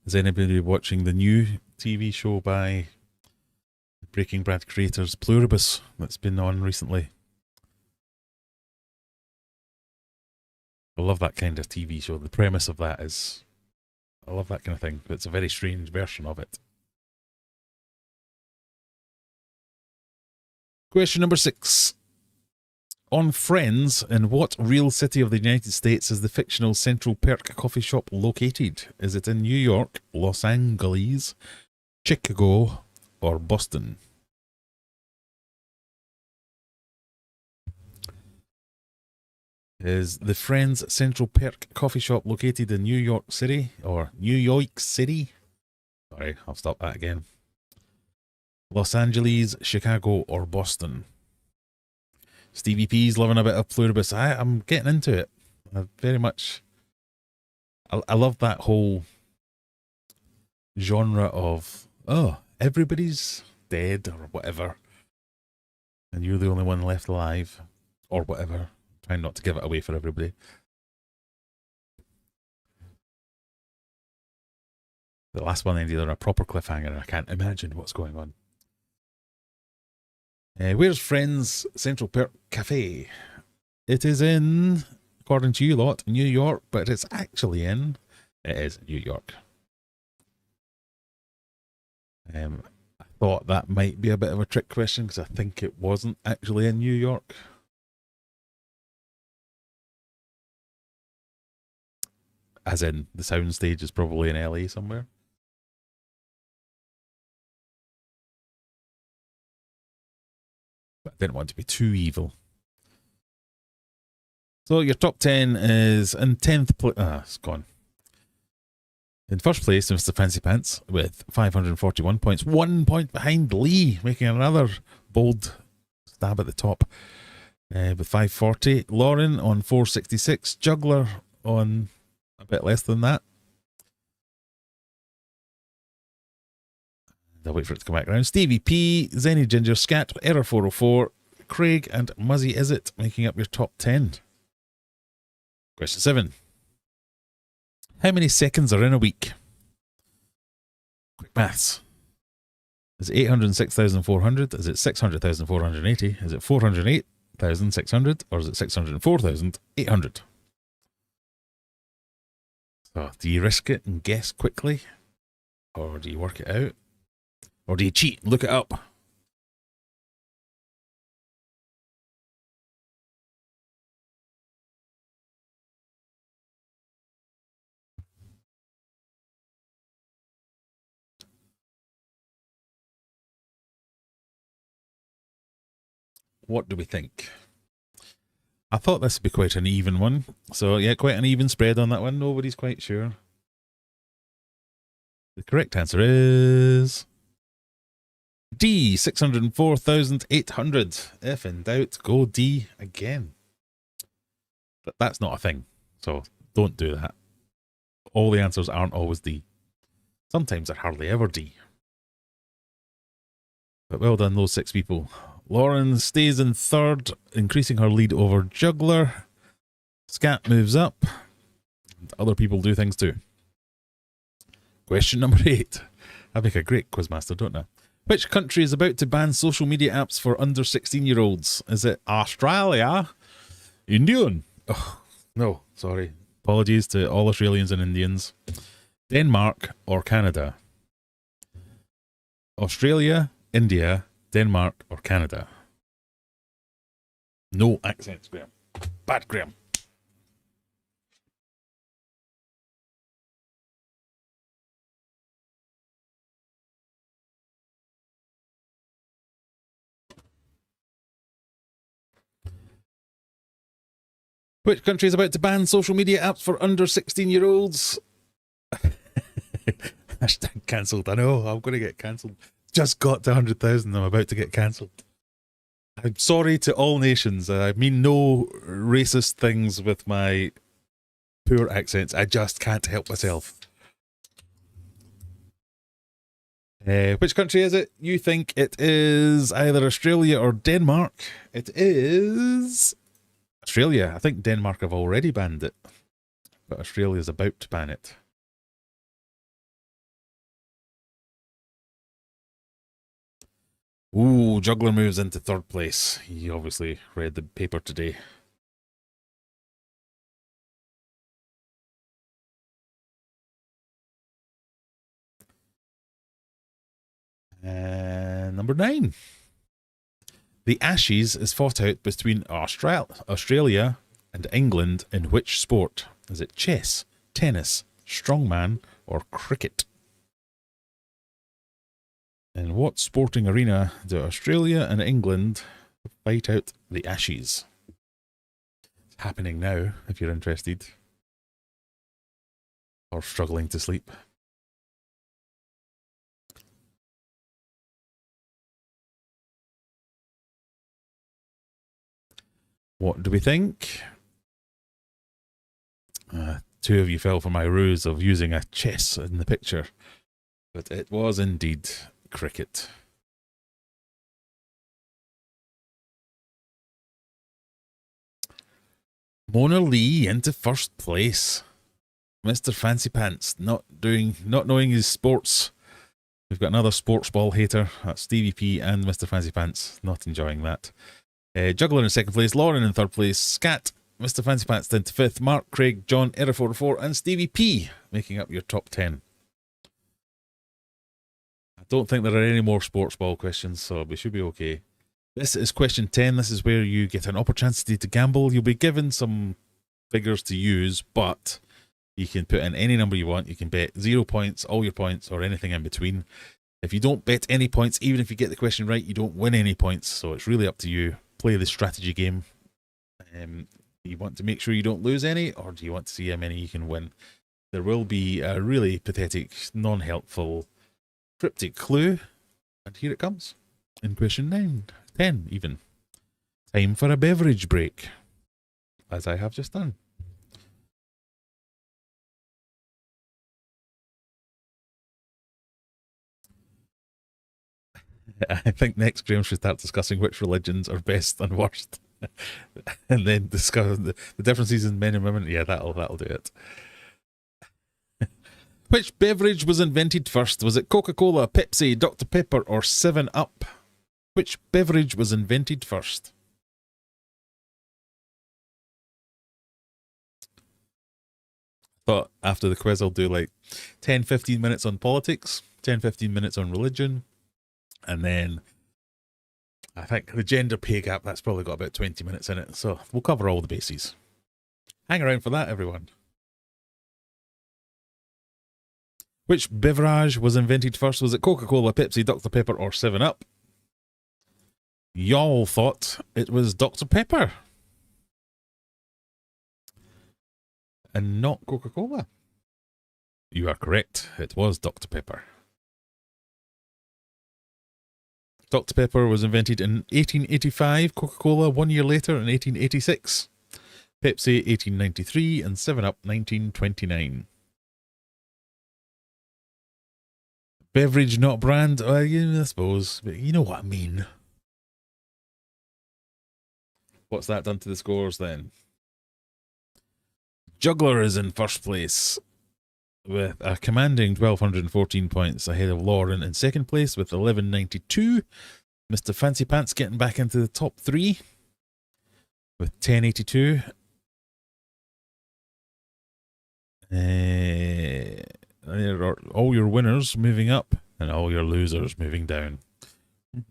Is anybody watching the new TV show by Breaking Bad creators, Pluribus, that's been on recently? I love that kind of TV show. The premise of that is, I love that kind of thing. It's a very strange version of it. Question number 6. On Friends, in what real city of the United States is the fictional Central Perk coffee shop located? Is it in New York, Los Angeles, Chicago, or Boston? Is the Friends Central Perk coffee shop located in New York City or New York City? Sorry, I'll stop that again. Los Angeles, Chicago, or Boston? Stevie P's loving a bit of Pluribus. I'm getting into it. I very much. I love that whole genre of, oh, everybody's dead or whatever, and you're the only one left alive or whatever. Trying not to give it away for everybody. The last one ended on a proper cliffhanger, and I can't imagine what's going on. Where's Friends Central Perk Cafe? It is in, according to you lot, New York, but it's actually in, it is New York. I thought that might be a bit of a trick question because I think it wasn't actually in New York. as in the soundstage is probably in LA somewhere. But I didn't want to be too evil. So your top 10 is in 10th place. It's gone. In first place, Mr. Fancy Pants with 541 points. 1 point behind Lee, making another bold stab at the top with 540. Lauren on 466. Juggler on a bit less than that. I'll wait for it to come back around. Stevie P, Zenny Ginger, Scat, Error 404, Craig, and Muzzy Is It, making up your top 10. Question 7. How many seconds are in a week? Quick maths. Is it 806,400? Is it 600,480? Is it 408,600? Or is it 604,800? So, do you risk it and guess quickly? Or do you work it out? Or do you cheat and look it up? What do we think? I thought this would be quite an even one. So, yeah, quite an even spread on that one. Nobody's quite sure. The correct answer is D, 604,800. If in doubt, go D again. But that's not a thing. So, don't do that. All the answers aren't always D. Sometimes they're hardly ever D. But well done, those 6 people. Lauren stays in third, increasing her lead over Juggler. Scat moves up. And other people do things too. Question number 8. I make a great quizmaster, don't I? Which country is about to ban social media apps for under 16-year-olds? Is it Australia? Indian? Oh, no, sorry. Apologies to all Australians and Indians. Denmark or Canada? Australia, India, Denmark or Canada? No accents, Graham. Bad, Graham. Which country is about to ban social media apps for under 16-year-olds? Hashtag cancelled. I know, I'm going to get cancelled. Just got to 100,000. I'm about to get cancelled. I'm sorry to all nations. I mean no racist things with my poor accents. I just can't help myself. Which country is it? You think it is either Australia or Denmark. It is Australia. I think Denmark have already banned it, but Australia's about to ban it. Ooh, Juggler moves into third place. He obviously read the paper today. And number 9. The Ashes is fought out between Australia and England in which sport? Is it chess, tennis, strongman, or cricket? In what sporting arena do Australia and England fight out the Ashes? It's happening now, if you're interested. Or struggling to sleep. What do we think? 2 of you fell for my ruse of using a chess in the picture. But it was indeed cricket. Mona Lee into first place. Mr. Fancy Pants not knowing his sports. We've got another sports ball hater. That's Stevie P and Mr. Fancy Pants. Not enjoying that. Juggler in second place. Lauren in third place. Scat, Mr. Fancy Pants into fifth. Mark, Craig, John, Error 404 and Stevie P making up your top 10. I don't think there are any more sports ball questions, so we should be okay. This is question 10. This is where you get an opportunity to gamble. You'll be given some figures to use, but You can put in any number you want. You can bet 0 points, all your points, or anything in between. If you don't bet any points, even if you get the question right, you don't win any points. So it's really up to you. Play the strategy game. Do you want to make sure you don't lose any, or do you want to see how many you can win? There will be a really pathetic, non-helpful, cryptic clue. And here it comes. In question 10 even. Time for a beverage break. As I have just done. I think next Graham should start discussing which religions are best and worst. And then discuss the differences in men and women. Yeah, that'll do it. Which beverage was invented first? Was it Coca-Cola, Pepsi, Dr. Pepper, or 7-Up? Which beverage was invented first? Thought after the quiz I'll do like 10-15 minutes on politics, 10-15 minutes on religion, and then I think the gender pay gap, that's probably got about 20 minutes in it, so we'll cover all the bases. Hang around for that, everyone. Which beverage was invented first? Was it Coca-Cola, Pepsi, Dr. Pepper, or 7-Up? Y'all thought it was Dr. Pepper. And not Coca-Cola. You are correct. It was Dr. Pepper. Dr. Pepper was invented in 1885, Coca-Cola 1 year later in 1886, Pepsi 1893, and 7-Up 1929. Beverage, not brand. I suppose, but you know what I mean. What's that done to the scores then? Juggler is in first place with a commanding 1,214 points ahead of Lauren in second place with 1,192. Mr. Fancy Pants getting back into the top 3 with 1082. There are all your winners moving up and all your losers moving down.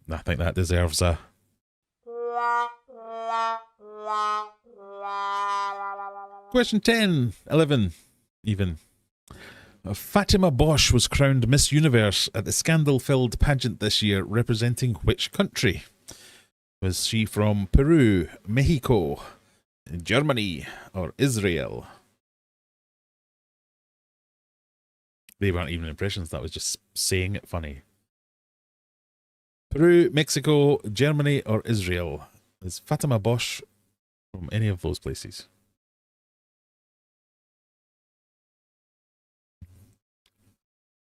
I think that deserves a... Question 10, 11, even. Fatima Bosch was crowned Miss Universe at the scandal-filled pageant this year, representing which country? Was she from Peru, Mexico, Germany, or Israel? They weren't even impressions, that was just saying it funny. Peru, Mexico, Germany, or Israel? Is Fatima Bosch from any of those places?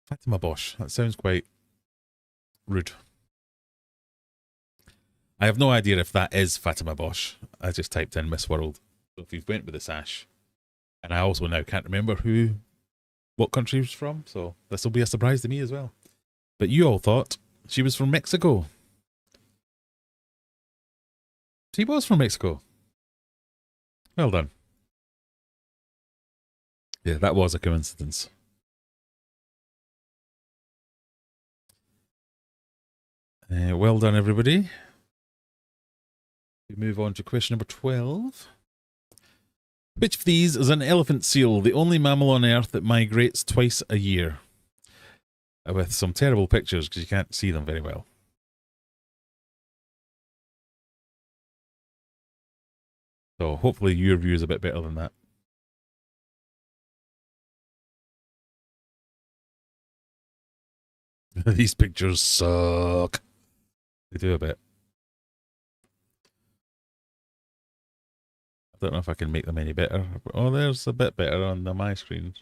Fatima Bosch, that sounds quite rude. I have no idea if that is Fatima Bosch. I just typed in Miss World. So if you've went with the sash. And I also now can't remember what country she was from, so this will be a surprise to me as well. But you all thought she was from Mexico. She was from Mexico. Well done. Yeah, that was a coincidence. Well done, everybody. We move on to question number 12. Which of these is an elephant seal, the only mammal on Earth that migrates twice a year? With some terrible pictures because you can't see them very well. So hopefully your view is a bit better than that. These pictures suck. They do a bit. I don't know if I can make them any better. Oh, there's a bit better on my screen.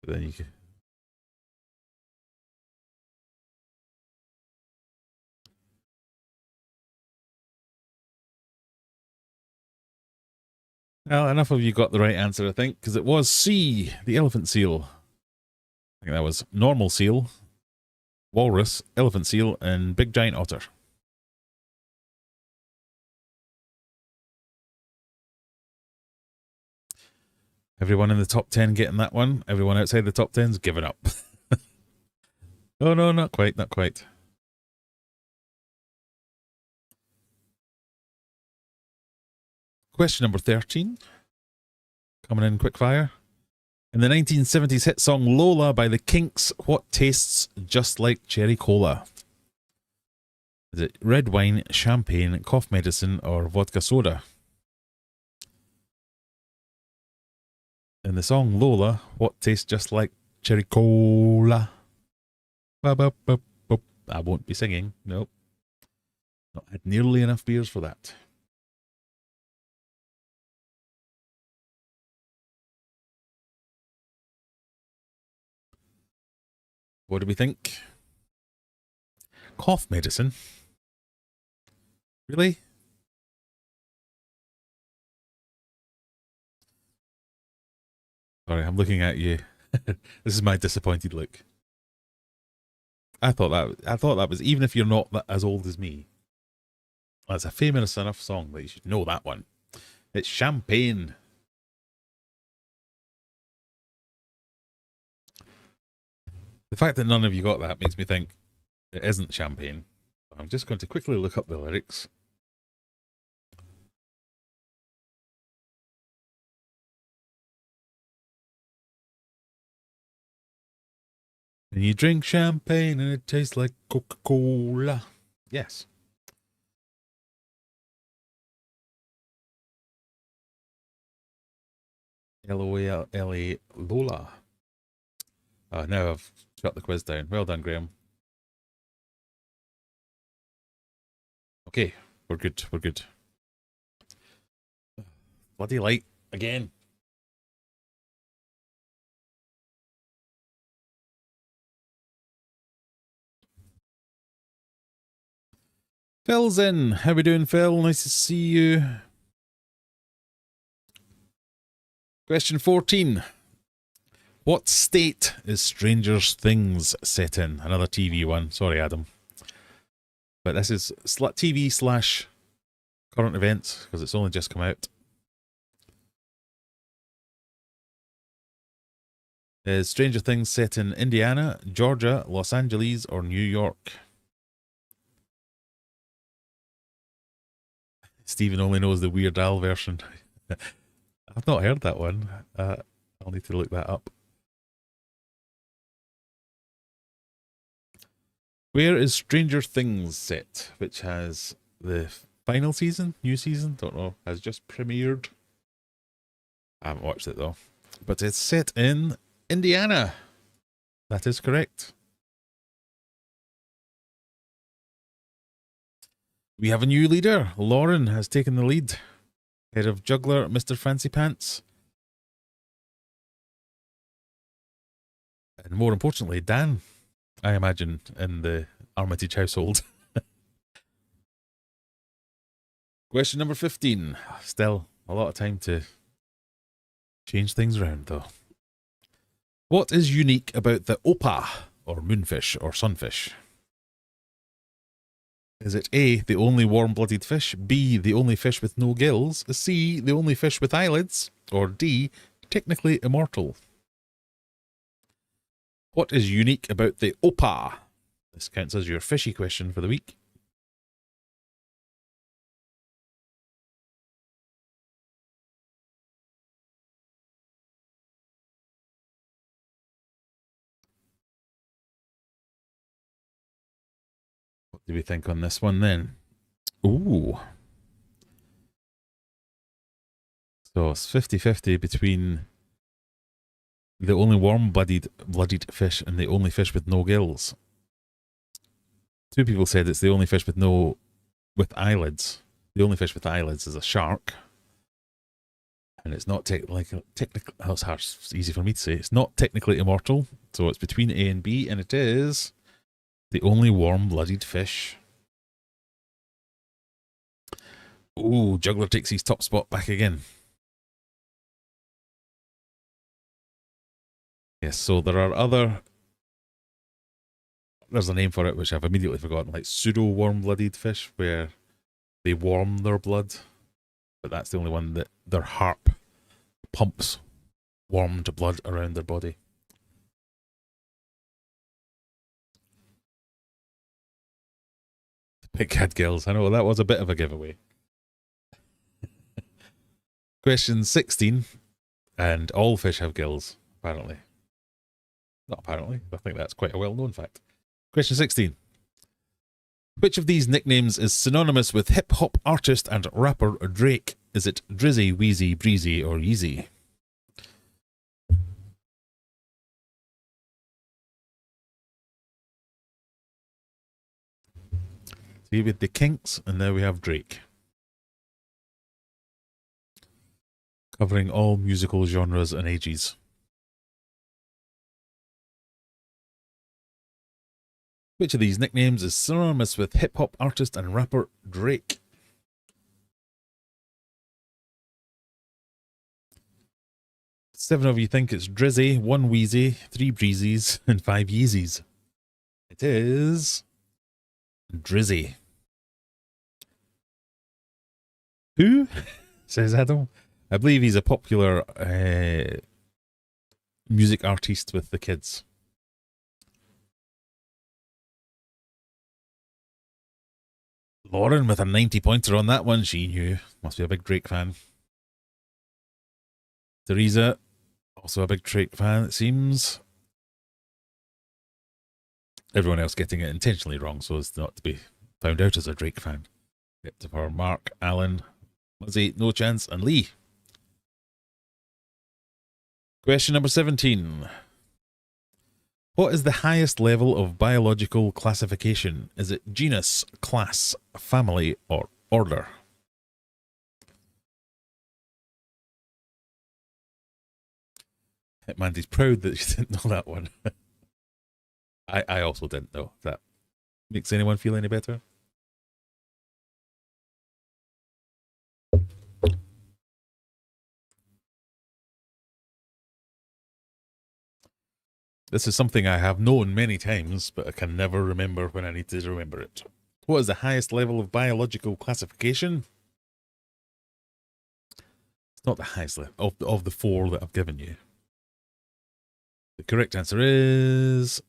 But then you can... Well, enough of you got the right answer, I think, because it was C, the elephant seal. I think that was normal seal, walrus, elephant seal, and big giant otter. Everyone in the top 10 getting that one. Everyone outside the top 10's giving up. Oh, no, not quite, not quite. Question number 13. Coming in quick fire. In the 1970s hit song Lola by the Kinks, what tastes just like cherry cola? Is it red wine, champagne, cough medicine, or vodka soda? In the song Lola, what tastes just like cherry cola? Ba-ba-ba-ba. I won't be singing. Nope. Not had nearly enough beers for that. What do we think? Cough medicine? Really? Sorry, I'm looking at you. This is my disappointed look. I thought that was, even if you're not as old as me, that's a famous enough song that you should know that one. It's champagne. The fact that none of you got that makes me think it isn't champagne. I'm just going to quickly look up the lyrics. And you drink champagne and it tastes like Coca-Cola. Yes. L-O-L-A Lola. Now I've shut the quiz down. Well done, Graham. Okay, we're good. We're good. Bloody light again. Phil's in. How we doing, Phil? Nice to see you. Question 14. What state is Stranger Things set in? Another TV one. Sorry, Adam. But this is TV / current events, because it's only just come out. Is Stranger Things set in Indiana, Georgia, Los Angeles, or New York? Stephen only knows the Weird Al version. I've not heard that one. I'll need to look that up. Where is Stranger Things set? Which has the final season, new season, don't know, has just premiered. I haven't watched it though. But it's set in Indiana. That is correct. We have a new leader. Lauren has taken the lead. Head of Juggler, Mr. Fancy Pants. And more importantly, Dan, I imagine, in the Armitage household. Question number 15. Still a lot of time to change things around, though. What is unique about the opa, or moonfish, or sunfish? Is it A, the only warm-blooded fish, B, the only fish with no gills, C, the only fish with eyelids, or D, technically immortal? What is unique about the opa? This counts as your fishy question for the week. What do we think on this one then? Ooh. So it's 50-50 between the only warm-blooded fish and the only fish with no gills. Two people said it's the only fish with eyelids. The only fish with eyelids is a shark. And it's not technically, oh, it's hard, it's easy for me to say. It's not technically immortal, so it's between A and B, and it is the only warm-blooded fish. Ooh, Juggler takes his top spot back again. Yes, so there are there's a name for it which I've immediately forgotten, like pseudo-warm-blooded fish, where they warm their blood, but that's the only one that their harp pumps warmed blood around their body. The pig had gills. I know, that was a bit of a giveaway. Question 16. And all fish have gills, apparently. Not apparently. I think that's quite a well-known fact. Question 16. Which of these nicknames is synonymous with hip-hop artist and rapper Drake? Is it Drizzy, Wheezy, Breezy, or Yeezy? See, with the Kinks, and now we have Drake. Covering all musical genres and ages. Which of these nicknames is synonymous with hip-hop artist and rapper Drake? Seven of you think it's Drizzy, 1 Wheezy, 3 Breezes, and 5 Yeezys. It is Drizzy. Who? Says Adam. I believe he's a popular music artist with the kids. Lauren with a 90-pointer on that one. She knew. Must be a big Drake fan. Teresa, also a big Drake fan, it seems. Everyone else getting it intentionally wrong so as not to be found out as a Drake fan. Except for Mark, Alan, Lizzie, No Chance, and Lee. Question number 17. What is the highest level of biological classification? Is it genus, class, family, or order? Mandy's proud that she didn't know that one. I also didn't know. If that makes anyone feel any better? This is something I have known many times, but I can never remember when I need to remember it. What is the highest level of biological classification? It's not the highest level of the 4 that I've given you. The correct answer is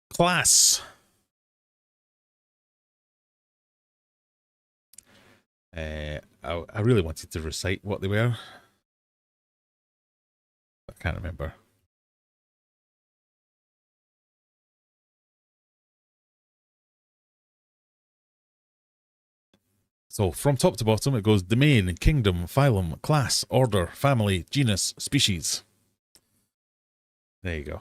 class. I really wanted to recite what they were. I can't remember. So from top to bottom, it goes domain, kingdom, phylum, class, order, family, genus, species. There you go.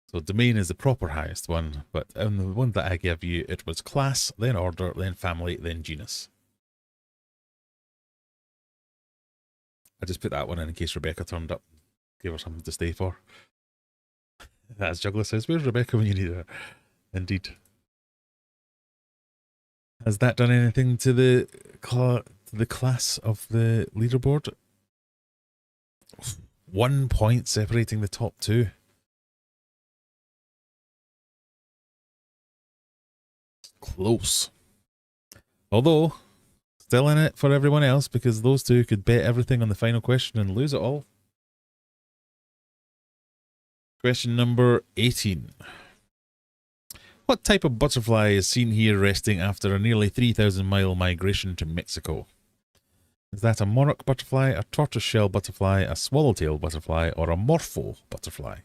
So domain is the proper highest one, but on the one that I gave you, it was class, then order, then family, then genus. I just put that one in case Rebecca turned up. Give her something to stay for. As Juggler says, where's Rebecca when you need her? Indeed. Has that done anything to the class of the leaderboard? 1 point separating the top 2. Close. Although, still in it for everyone else because those 2 could bet everything on the final question and lose it all. Question number 18. What type of butterfly is seen here resting after a nearly 3,000-mile migration to Mexico? Is that a monarch butterfly, a tortoiseshell butterfly, a swallowtail butterfly, or a morpho butterfly?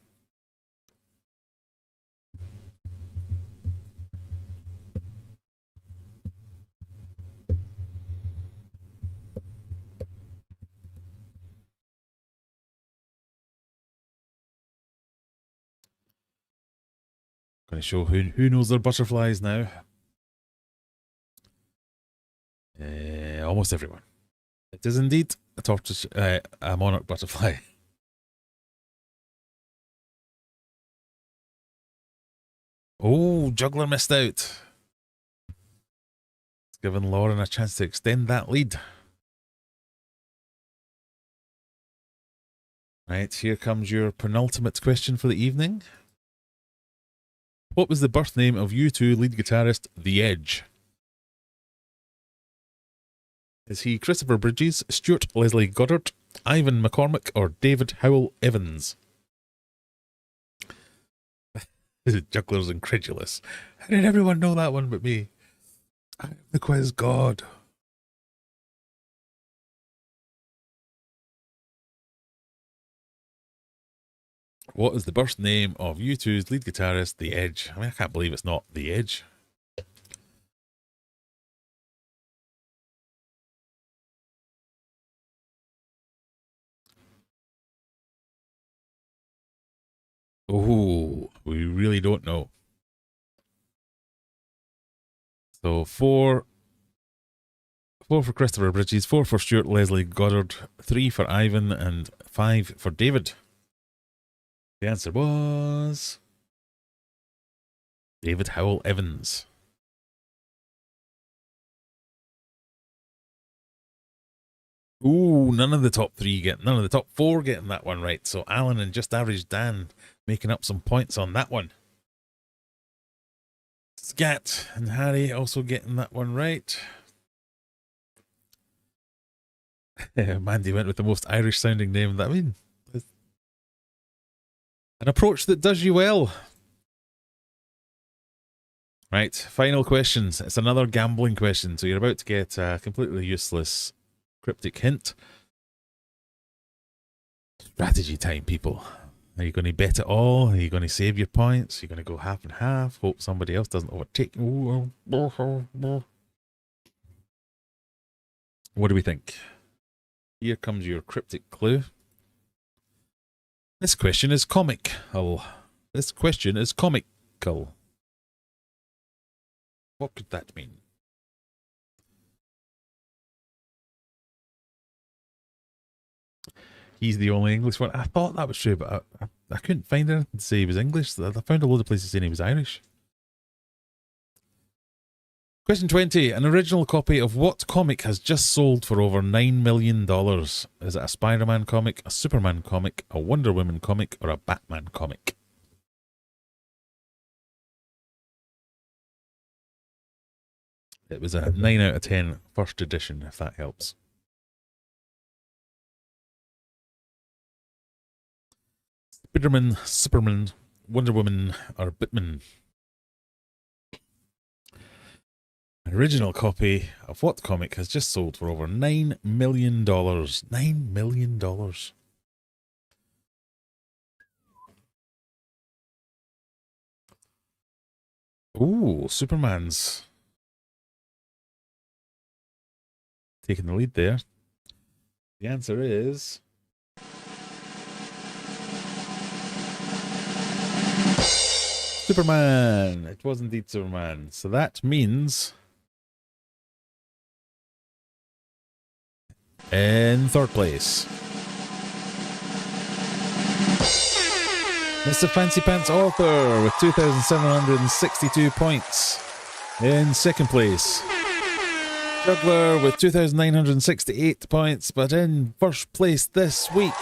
Going to show who knows their butterflies now. Almost everyone. It is indeed a tortoise, a monarch butterfly. Oh, Juggler missed out. It's given Lauren a chance to extend that lead. Right, here comes your penultimate question for the evening. What was the birth name of U2 lead guitarist The Edge? Is he Christopher Bridges, Stuart Leslie Goddard, Ivan McCormick, or David Howell Evans? Juggler's incredulous. How did everyone know that one but me? I'm the quiz god. What is the birth name of U2's lead guitarist, The Edge? I mean, I can't believe it's not The Edge. Oh, we really don't know. So four for Christopher Bridges, 4 for Stuart Leslie Goddard, 3 for Ivan, and 5 for David. The answer was David Howell Evans. Ooh, none of the top 4 getting that one right. So Alan and Just Average Dan making up some points on that one. Scat and Harry also getting that one right. Mandy went with the most Irish sounding name. That, I mean, an approach that does you well. Right, final questions. It's another gambling question, so you're about to get a completely useless cryptic hint. Strategy time, people. Are you going to bet it all? Are you going to save your points? Are you going to go half and half? Hope somebody else doesn't overtake you? What do we think? Here comes your cryptic clue. This question is comical. This question is comical. What could that mean? He's the only English one. I thought that was true, but I couldn't find anything to say he was English. I found a load of places saying he was Irish. Question 20. An original copy of what comic has just sold for over $9 million? Is it a Spider-Man comic, a Superman comic, a Wonder Woman comic, or a Batman comic? It was a 9 out of 10 first edition, if that helps. Spiderman, Superman, Wonder Woman, or Batman? An original copy of what comic has just sold for over $9 million? $9 million. Ooh, Superman's taking the lead there. The answer is Superman. It was indeed Superman. So that means in third place, Mr. Fancy Pants Author with 2,762 points. In second place, Juggler with 2,968 points. But in first place this week,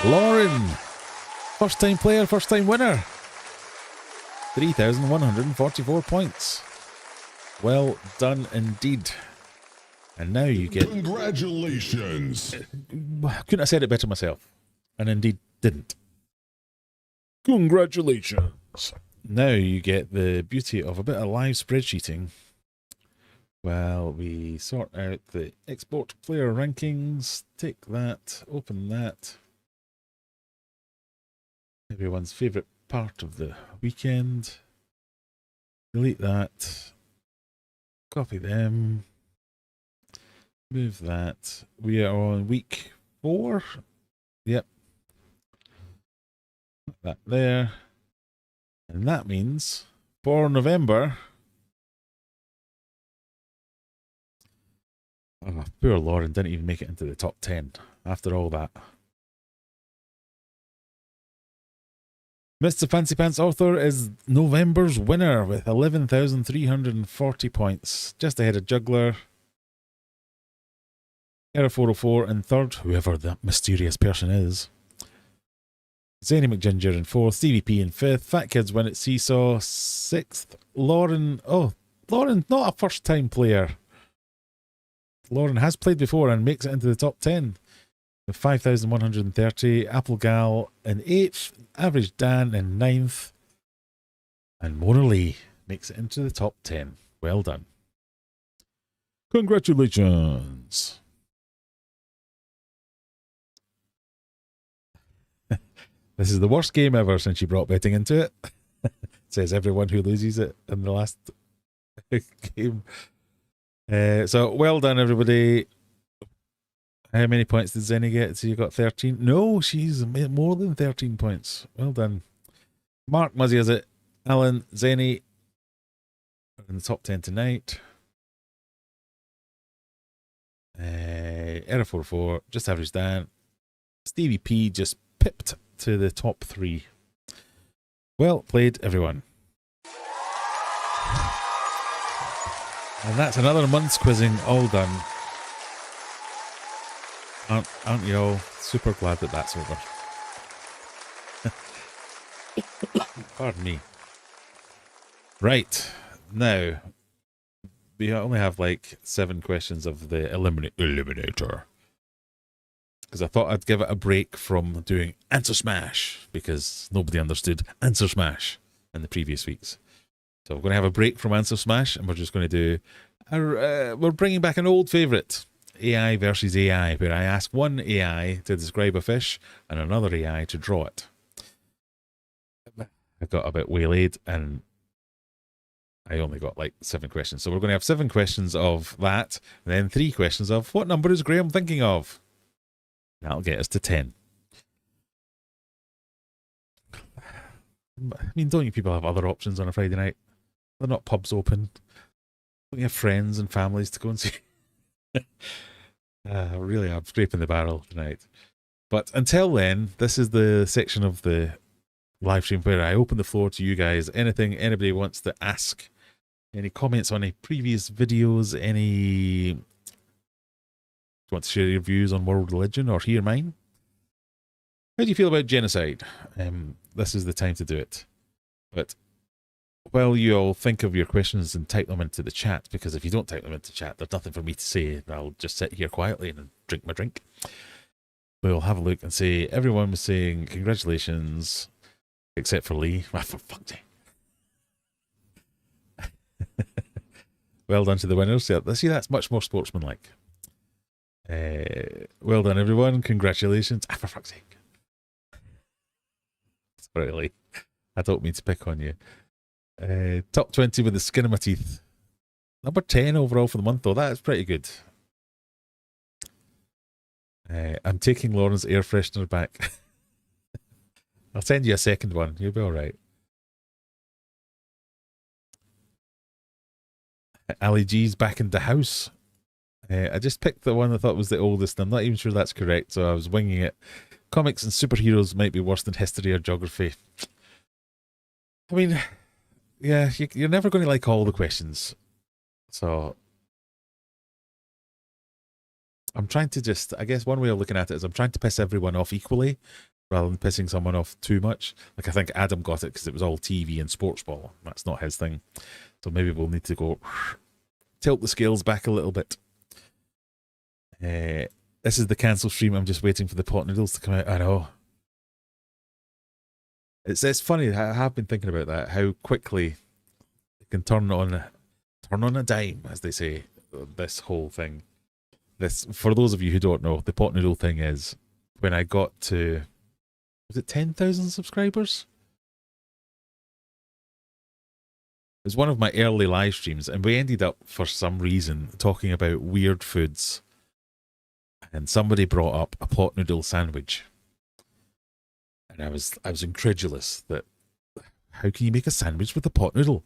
Lauren, first time player, first time winner, 3,144 points. Well done indeed. And now you get... Congratulations. Couldn't have said it better myself. And indeed didn't. Congratulations. Now you get the beauty of a bit of live spreadsheeting while we sort out the export player rankings. Take that, open that. Everyone's favourite part of the weekend. Delete that. Copy them. Move that. We are on week 4. Yep. Put that there. And that means for November. Oh, poor Lauren didn't even make it into the top 10 after all that. Mr. Fancy Pants Author is November's winner with 11,340 points. Just ahead of Juggler. Era 404 in third, whoever that mysterious person is. Zany McGinger in fourth, Stevie P in fifth, Fat Kids Win at Seesaw, sixth. Lauren, Lauren, not a first time player. Lauren has played before and makes it into the top 10 with 5,130. Apple Gal in eighth, Average Dan in ninth, and Mona Lee makes it into the top 10. Well done. Congratulations. This is the worst game ever since you brought betting into it. Says everyone who loses it in the last game. So well done, everybody. How many points did Zenny get? So you got 13? No, she's more than 13 points. Well done. Mark Muzzy has it. Alan, Zenny are in the top 10 tonight. Error 44, just average Dan. Stevie P just pipped to the top 3. Well played, everyone. And that's another month's quizzing all done. Aren't you all super glad that that's over? Pardon me. Right, now we only have like 7 questions of the eliminator, because I thought I'd give it a break from doing Answer Smash, because nobody understood Answer Smash in the previous weeks. So we're going to have a break from Answer Smash, and we're just going to do we're bringing back an old favourite, AI versus AI, where I ask one AI to describe a fish and another AI to draw it. I got a bit waylaid and I only got like 7 questions. So we're going to have 7 questions of that, and then 3 questions of what number is Graham thinking of? That'll get us to 10. I mean, don't you people have other options on a Friday night? They're not pubs open. Don't you have friends and families to go and see? Really, I'm scraping the barrel tonight. But until then, this is the section of the live stream where I open the floor to you guys. Anything anybody wants to ask, any comments on any previous videos, any want to share your views on world religion or hear mine? How do you feel about genocide? This is the time to do it. But while you all think of your questions and type them into the chat, because if you don't type them into chat, there's nothing for me to say. I'll just sit here quietly and drink my drink. We'll have a look and say everyone was saying congratulations, except for Lee. For fuck's sake. Well done to the winners. Yeah, see, that's much more sportsmanlike. Well done, everyone. Congratulations. For fuck's sake. Sorry, Lee. I don't mean to pick on you. Top 20 with the skin of my teeth. Number 10 overall for the month, though. That is pretty good. I'm taking Lauren's air freshener back. I'll send you a second one. You'll be all right. Ali G's back in the house. I just picked the one I thought was the oldest. I'm not even sure that's correct, so I was winging it. Comics and superheroes might be worse than history or geography. I mean, yeah, you're never going to like all the questions. So I'm trying to just, I guess one way of looking at it is I'm trying to piss everyone off equally rather than pissing someone off too much. Like I think Adam got it because it was all TV and sports ball. That's not his thing. So maybe we'll need to go tilt the scales back a little bit. This is the cancel stream. I'm just waiting for the pot noodles to come out. I know. It's funny. I have been thinking about that. How quickly it can turn on a dime, as they say. This whole thing. This, for those of you who don't know, the pot noodle thing is when I got to, was it 10,000 subscribers? It was one of my early live streams, and we ended up for some reason talking about weird foods. And somebody brought up a pot noodle sandwich. And I was incredulous that how can you make a sandwich with a pot noodle?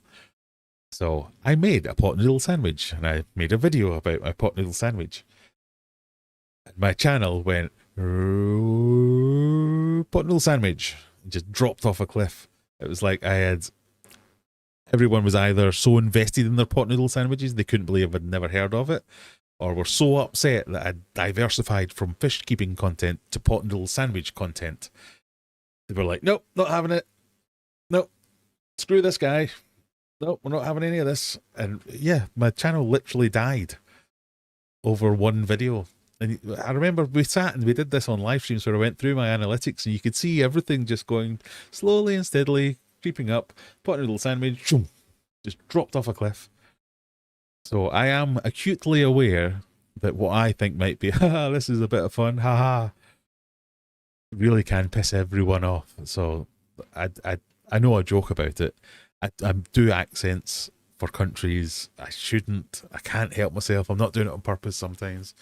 So I made a pot noodle sandwich, and I made a video about my pot noodle sandwich. And my channel went pot noodle sandwich and just dropped off a cliff. It was like everyone was either so invested in their pot noodle sandwiches they couldn't believe I'd never heard of it, or were so upset that I'd diversified from fish keeping content to pot noodle sandwich content. They were like, nope, not having it. Nope, screw this guy. Nope, we're not having any of this. And yeah, my channel literally died over one video. And I remember we sat and we did this on live streams where I went through my analytics and you could see everything just going slowly and steadily creeping up. Pot noodle sandwich, shoom, just dropped off a cliff. So I am acutely aware that what I think might be, haha, this is a bit of fun, haha, really can piss everyone off. So I know I joke about it. I do accents for countries. I shouldn't. I can't help myself. I'm not doing it on purpose sometimes.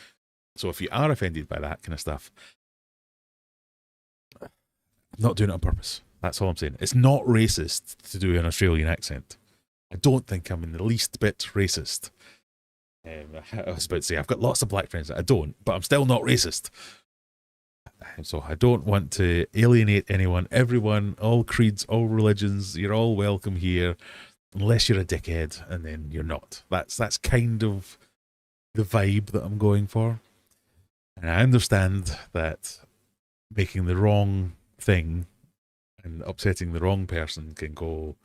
So if you are offended by that kind of stuff, I'm not doing it on purpose. That's all I'm saying. It's not racist to do an Australian accent. I don't think I'm in the least bit racist. I was about to say, I've got lots of black friends that I don't, but I'm still not racist. So I don't want to alienate anyone. Everyone, all creeds, all religions, you're all welcome here, unless you're a dickhead, and then you're not. That's kind of the vibe that I'm going for. And I understand that making the wrong thing and upsetting the wrong person can go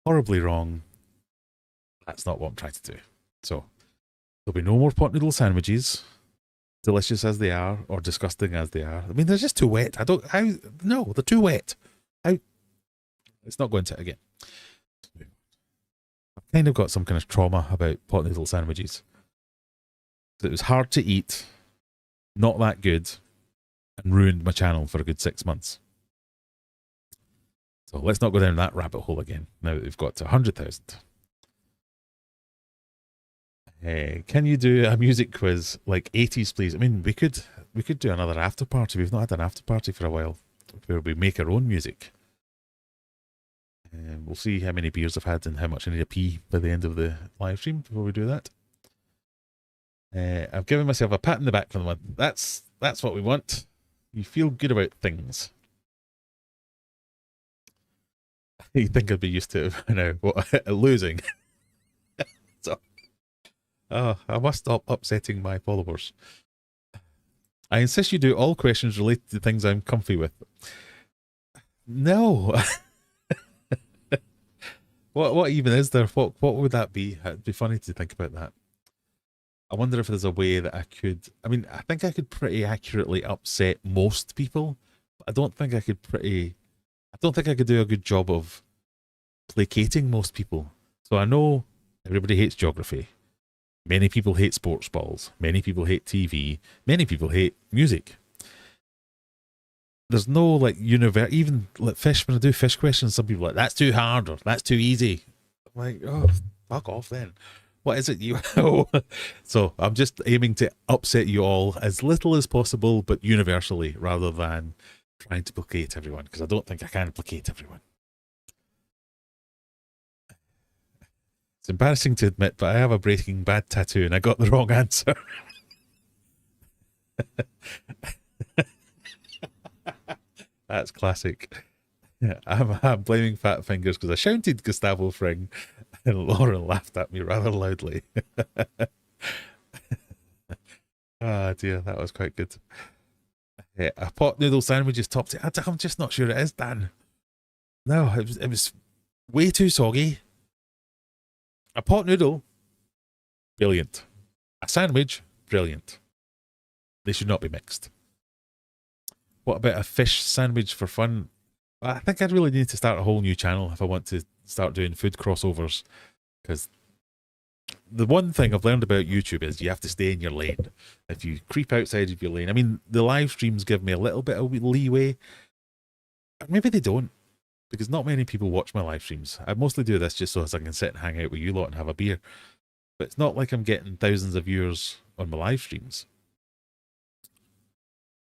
horribly wrong. That's not what I'm trying to do. So there'll be no more pot noodle sandwiches, delicious as they are or disgusting as they are. I mean, they're just too wet. No, they're too wet. It's not going to again. I've kind of got some kind of trauma about pot noodle sandwiches. It was hard to eat, not that good, and ruined my channel for a good 6 months. So let's not go down that rabbit hole again. Now that we've got to 100,000. Can you do a music quiz like 80s, please? I mean, we could do another after party. We've not had an after party for a while, where we make our own music. We'll see how many beers I've had and how much I need to pee by the end of the live stream before we do that. I've given myself a pat in the back for the month. That's what we want. You feel good about things. You think I'd be used to it now? What, losing? So, I must stop upsetting my followers. I insist you do all questions related to things I'm comfy with. No. What even is there? What would that be? It'd be funny to think about that. I wonder if there's a way that I could. I mean, I think I could pretty accurately upset most people, but I don't think I could do a good job of placating most people. So I know everybody hates geography. Many people hate sports balls. Many people hate TV. Many people hate music. There's no like even like fish. When I do fish questions, some people are like, that's too hard or that's too easy. I'm like, oh, fuck off then. What is it you know? So I'm just aiming to upset you all as little as possible, but universally, rather than trying to placate everyone, because I don't think I can placate everyone. It's embarrassing to admit, but I have a Breaking Bad tattoo and I got the wrong answer. That's classic. Yeah, I'm blaming Fat Fingers because I shouted Gustavo Fring and Lauren laughed at me rather loudly. Oh dear, that was quite good. Yeah, a pot noodle sandwich is top 10. I'm just not sure it is, Dan. No, it was way too soggy. A pot noodle, brilliant. A sandwich, brilliant. They should not be mixed. What about a fish sandwich for fun? I think I'd really need to start a whole new channel if I want to start doing food crossovers. Because the one thing I've learned about YouTube is you have to stay in your lane. If you creep outside of your lane, I mean, the live streams give me a little bit of leeway. Maybe they don't, because not many people watch my live streams. I mostly do this just so as I can sit and hang out with you lot and have a beer. But it's not like I'm getting thousands of viewers on my live streams.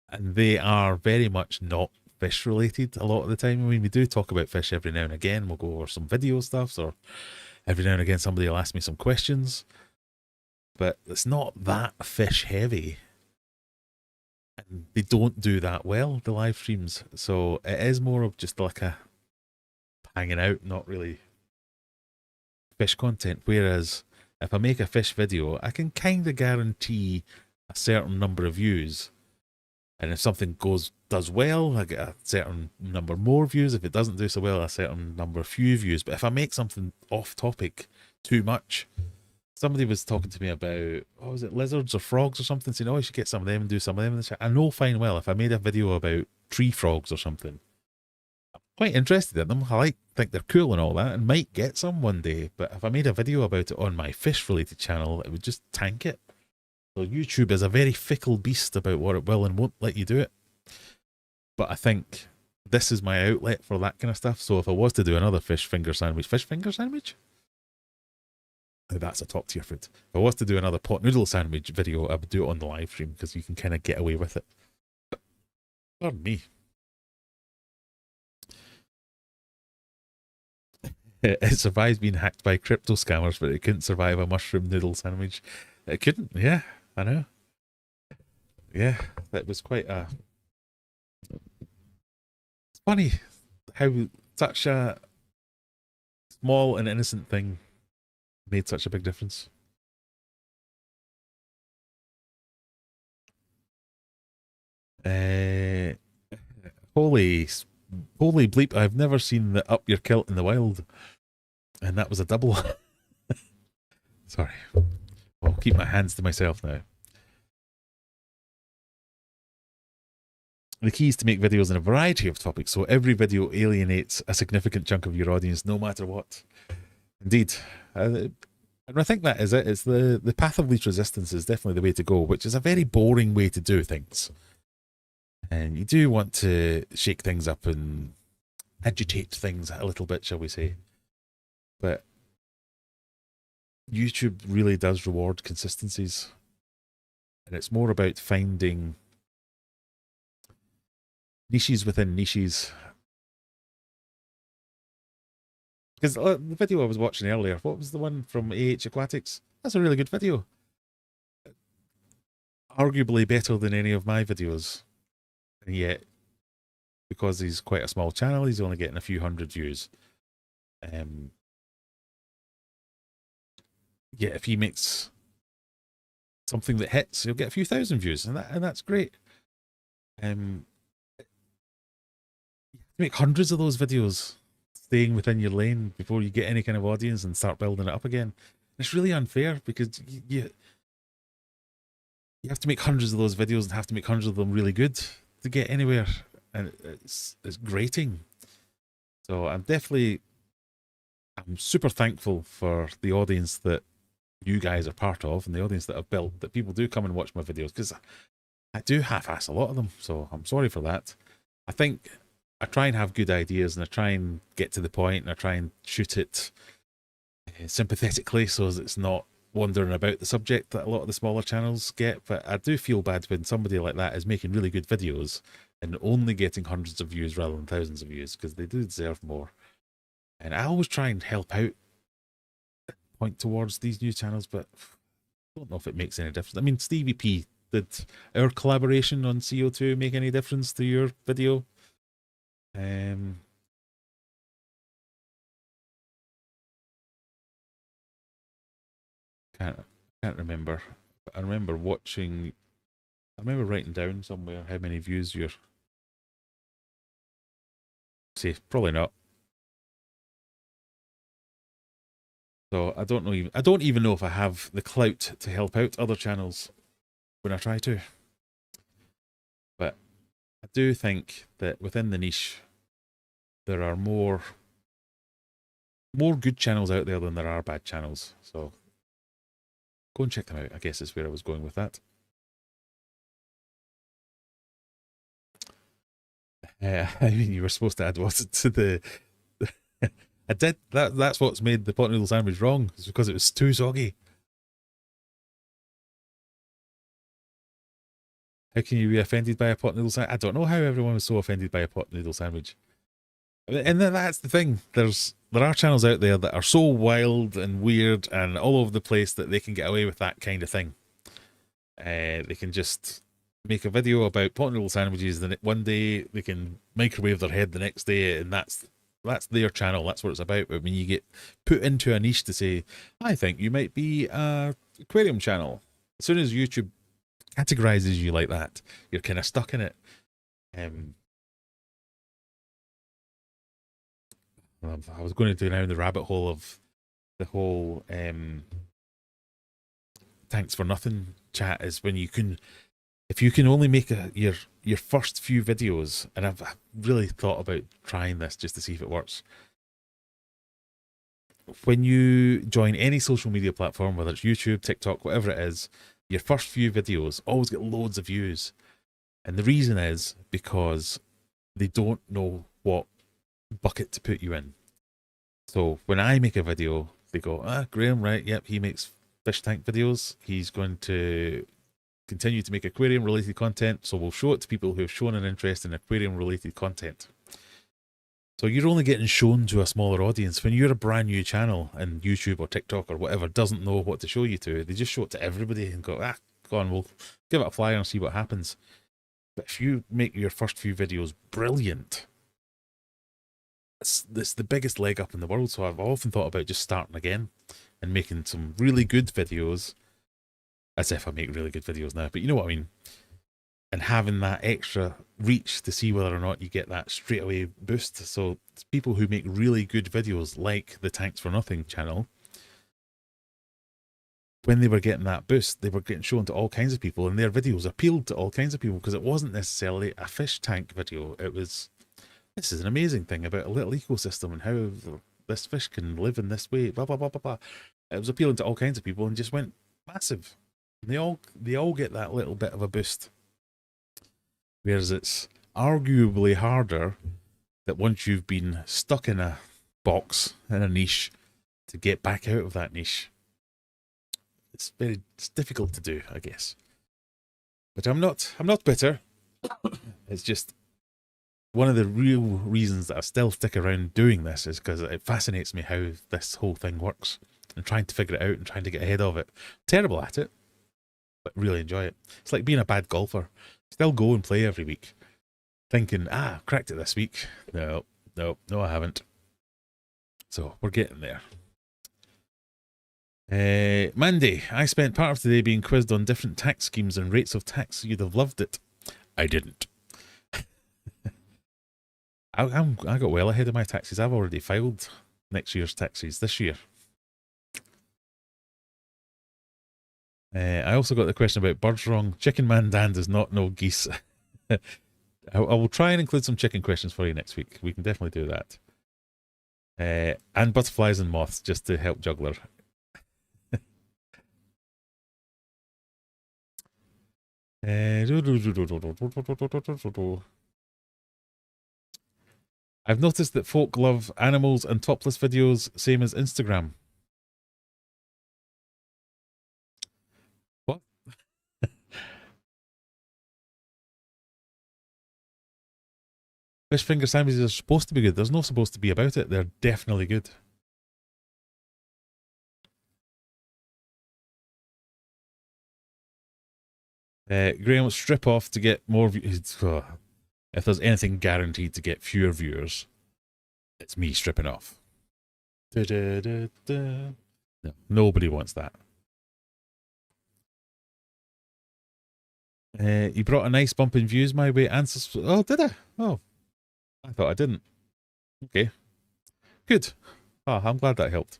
And they are very much not fish related a lot of the time. I mean, we do talk about fish every now and again. We'll go over some video stuff, or every now and again somebody will ask me some questions. But it's not that fish heavy. And they don't do that well, the live streams. So it is more of just like a hanging out, not really fish content. Whereas if I make a fish video, I can kind of guarantee a certain number of views. And if something does well, I get a certain number more views. If it doesn't do so well, a certain number few views. But if I make something off topic too much, somebody was talking to me about, was it lizards or frogs or something, saying, oh, you should get some of them and do some of them in the chat. I know fine well if I made a video about tree frogs or something, I'm quite interested in them. I think they're cool and all that, and might get some one day. But if I made a video about it on my fish related channel, it would just tank it. So YouTube is a very fickle beast about what it will and won't let you do it. but I think this is my outlet for that kind of stuff. So if I was to do another fish finger sandwich, oh, that's a top tier food. If I was to do another pot noodle sandwich video, I would do it on the live stream because you can kind of get away with it. Pardon me. It survives being hacked by crypto scammers, but it couldn't survive a mushroom noodle sandwich. It couldn't. Yeah, I know. Yeah, that was quite a... It's funny how such a small and innocent thing made such a big difference. Holy bleep, I've never seen the up your kilt in the wild. And that was a double. Sorry. I'll keep my hands to myself now. The key is to make videos on a variety of topics, so every video alienates a significant chunk of your audience, no matter what. Indeed. And I think that is it. It's the path of least resistance is definitely the way to go, which is a very boring way to do things. And you do want to shake things up and agitate things a little bit, shall we say. But YouTube really does reward consistencies. And it's more about finding niches within niches. Because the video I was watching earlier, what was the one from Aquatics? That's a really good video. Arguably better than any of my videos. And yet, because he's quite a small channel, he's only getting a few hundred views. Yeah, if he makes something that hits, he'll get a few thousand views, and that's great. You make hundreds of those videos, staying within your lane before you get any kind of audience and start building it up again. It's really unfair because you have to make hundreds of those videos and have to make hundreds of them really good to get anywhere, and it's grating. So I'm super thankful for the audience that you guys are part of and the audience that I've built, that people do come and watch my videos, because I do half-ass a lot of them, so I'm sorry for that. I think I try and have good ideas, and I try and get to the point, and I try and shoot it sympathetically so as it's not wandering about the subject that a lot of the smaller channels get. But I do feel bad when somebody like that is making really good videos and only getting hundreds of views rather than thousands of views, because they do deserve more. And I always try and help out, point towards these new channels, but I don't know if it makes any difference. I mean, Stevie P, did our collaboration on CO2 make any difference to your video? Can't remember. I remember watching. I remember writing down somewhere how many views you're. See, probably not. So I don't know. I don't even know if I have the clout to help out other channels when I try to. But I do think that within the niche, there are more good channels out there than there are bad channels. So go and check them out, I guess is where I was going with that. I mean, you were supposed to add water to the... I did. That's what's made the pot noodle sandwich wrong. It's because it was too soggy. How can you be offended by a pot noodle sandwich? I don't know how everyone was so offended by a pot noodle sandwich. And then that's the thing. There are channels out there that are so wild and weird and all over the place that they can get away with that kind of thing. They can just make a video about pot noodle sandwiches, then one day they can microwave their head the next day, and that's their channel. That's what it's about. But when you get put into a niche to say, I think you might be a aquarium channel, as soon as YouTube categorizes you like that, you're kind of stuck in it. I was going to go down the rabbit hole of the whole thanks for nothing chat, is when you can, if you can only make your first few videos, and I've really thought about trying this just to see if it works. When you join any social media platform, whether it's YouTube, TikTok, whatever it is, your first few videos always get loads of views. And the reason is because they don't know what bucket to put you in. So when I make a video, they go, Graham, right, yep, he makes fish tank videos. He's going to continue to make aquarium related content, so we'll show it to people who have shown an interest in aquarium related content. So you're only getting shown to a smaller audience. When you're a brand new channel and YouTube or TikTok or whatever doesn't know what to show you to, they just show it to everybody and go, go on, we'll give it a flyer and see what happens. But if you make your first few videos brilliant, it's the biggest leg up in the world. So I've often thought about just starting again and making some really good videos, as if I make really good videos now, but you know what I mean, and having that extra reach to see whether or not you get that straight away boost. So people who make really good videos, like the Tanks for Nothing channel, when they were getting that boost, they were getting shown to all kinds of people, and their videos appealed to all kinds of people because it wasn't necessarily a fish tank video. It was, this is an amazing thing about a little ecosystem and how this fish can live in this way, blah, blah, blah, blah, blah. It was appealing to all kinds of people and just went massive. They all get that little bit of a boost. Whereas it's arguably harder that once you've been stuck in a box, in a niche, to get back out of that niche. It's difficult to do, I guess. But I'm not bitter. It's just one of the real reasons that I still stick around doing this is because it fascinates me how this whole thing works and trying to figure it out and trying to get ahead of it. Terrible at it, but really enjoy it. It's like being a bad golfer. Still go and play every week, thinking, cracked it this week. No, I haven't. So we're getting there. Mandy, I spent part of today being quizzed on different tax schemes and rates of tax. You'd have loved it. I didn't. I got well ahead of my taxes. I've already filed next year's taxes this year. I also got the question about birds wrong. Chicken Man Dan does not know geese. I will try and include some chicken questions for you next week. We can definitely do that. And butterflies and moths, just to help Juggler. I've noticed that folk love animals and topless videos, same as Instagram. What? Fish finger sandwiches are supposed to be good. There's no supposed to be about it. They're definitely good. Graham, strip off to get more views. If there's anything guaranteed to get fewer viewers, it's me stripping off. No, nobody wants that. You brought a nice bump in views my way. Answers. Oh, did I? Oh, I thought I didn't. Okay. Good. Oh, I'm glad that helped.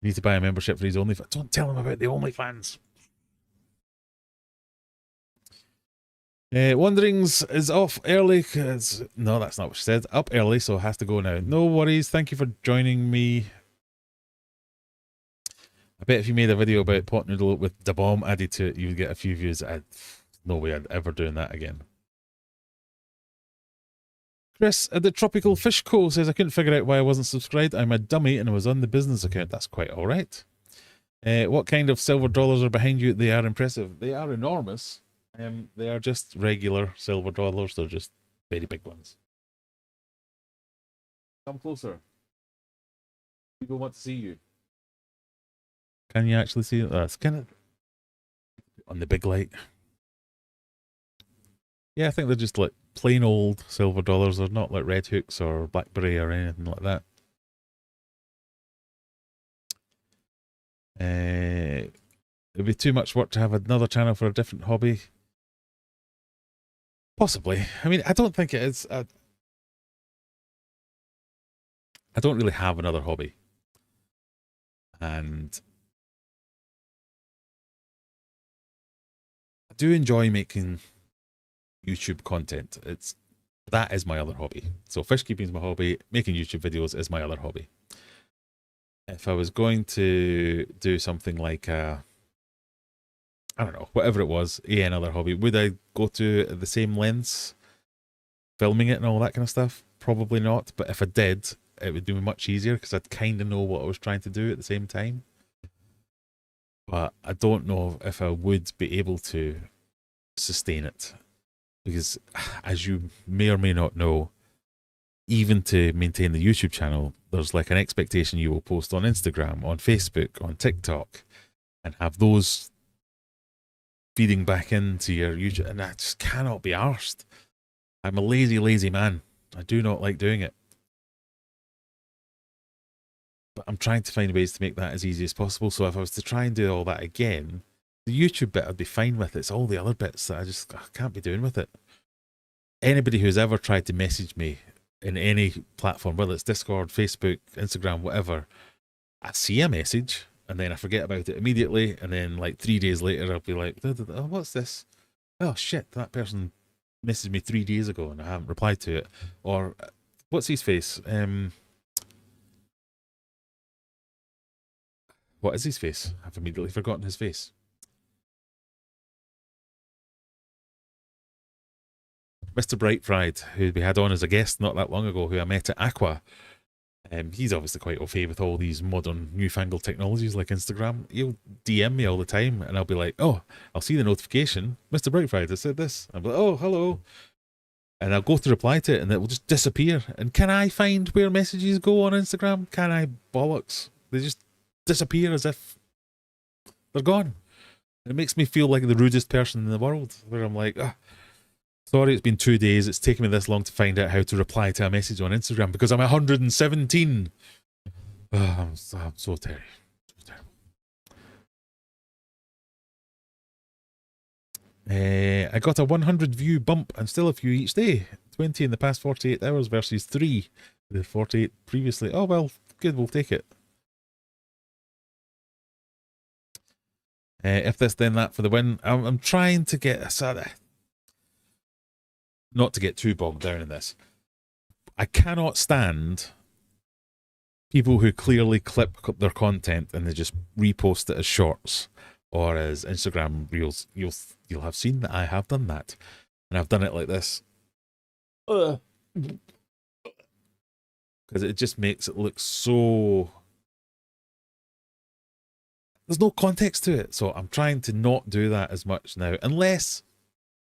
You need to buy a membership for his OnlyFans. Don't tell him about the OnlyFans. Wanderings is off early. No, that's not what she said. Up early, so has to go now. No worries. Thank you for joining me. I bet if you made a video about pot noodle with the bomb added to it, you would get a few views. No way I'd ever doing that again. Chris at the Tropical Fish Co says, I couldn't figure out why I wasn't subscribed. I'm a dummy and I was on the business account. That's quite all right. What kind of silver dollars are behind you? They are impressive. They are enormous. They are just regular silver dollars. They're just very big ones. Come closer. People want to see you. Can you actually see it? That's kind of on the big light. Yeah, I think they're just like plain old silver dollars. They're not like Red Hooks or Blackberry or anything like that. It'd be too much work to have another channel for a different hobby. Possibly. I mean, I don't think it is. I don't really have another hobby. And I do enjoy making YouTube content. That is my other hobby. So fish keeping is my hobby. Making YouTube videos is my other hobby. If I was going to do something like a I don't know, whatever it was, another hobby, would I go to the same lengths, filming it and all that kind of stuff? Probably not. But if I did, it would be much easier because I'd kind of know what I was trying to do at the same time. But I don't know if I would be able to sustain it because, as you may or may not know, even to maintain the YouTube channel, there's like an expectation you will post on Instagram, on Facebook, on TikTok, and have those feeding back into your YouTube. And I just cannot be arsed. I'm a lazy, lazy man. I do not like doing it. But I'm trying to find ways to make that as easy as possible. So if I was to try and do all that again, the YouTube bit I'd be fine with. It's all the other bits that I can't be doing with it. Anybody who's ever tried to message me in any platform, whether it's Discord, Facebook, Instagram, whatever, I see a message and then I forget about it immediately. And then like 3 days later, I'll be like, oh, what's this? Oh shit, that person messaged me 3 days ago and I haven't replied to it. Or what's his face? What is his face? I've immediately forgotten his face. Mr. Brightfried, who we had on as a guest not that long ago, who I met at Aqua. He's obviously quite au fait with all these modern newfangled technologies like Instagram. He'll DM me all the time and I'll be like, oh, I'll see the notification. Mr. Brightfried, I said this. I'll be like, oh, hello. And I'll go to reply to it and it will just disappear. And can I find where messages go on Instagram? Can I? Bollocks. They just disappear as if they're gone. It makes me feel like the rudest person in the world, where I'm like, sorry, it's been 2 days. It's taken me this long to find out how to reply to a message on Instagram because I'm 117. I'm so terrible. I got a 100 view bump and still a few each day. 20 in the past 48 hours versus 3 the 48 previously. Oh, well, good, we'll take it. If this, then that for the win. I'm trying to get not to get too bogged down in this. I cannot stand people who clearly clip their content and they just repost it as shorts or as Instagram reels. You'll have seen that I have done that, and I've done it like this because it just makes it look so. There's no context to it, so I'm trying to not do that as much now, unless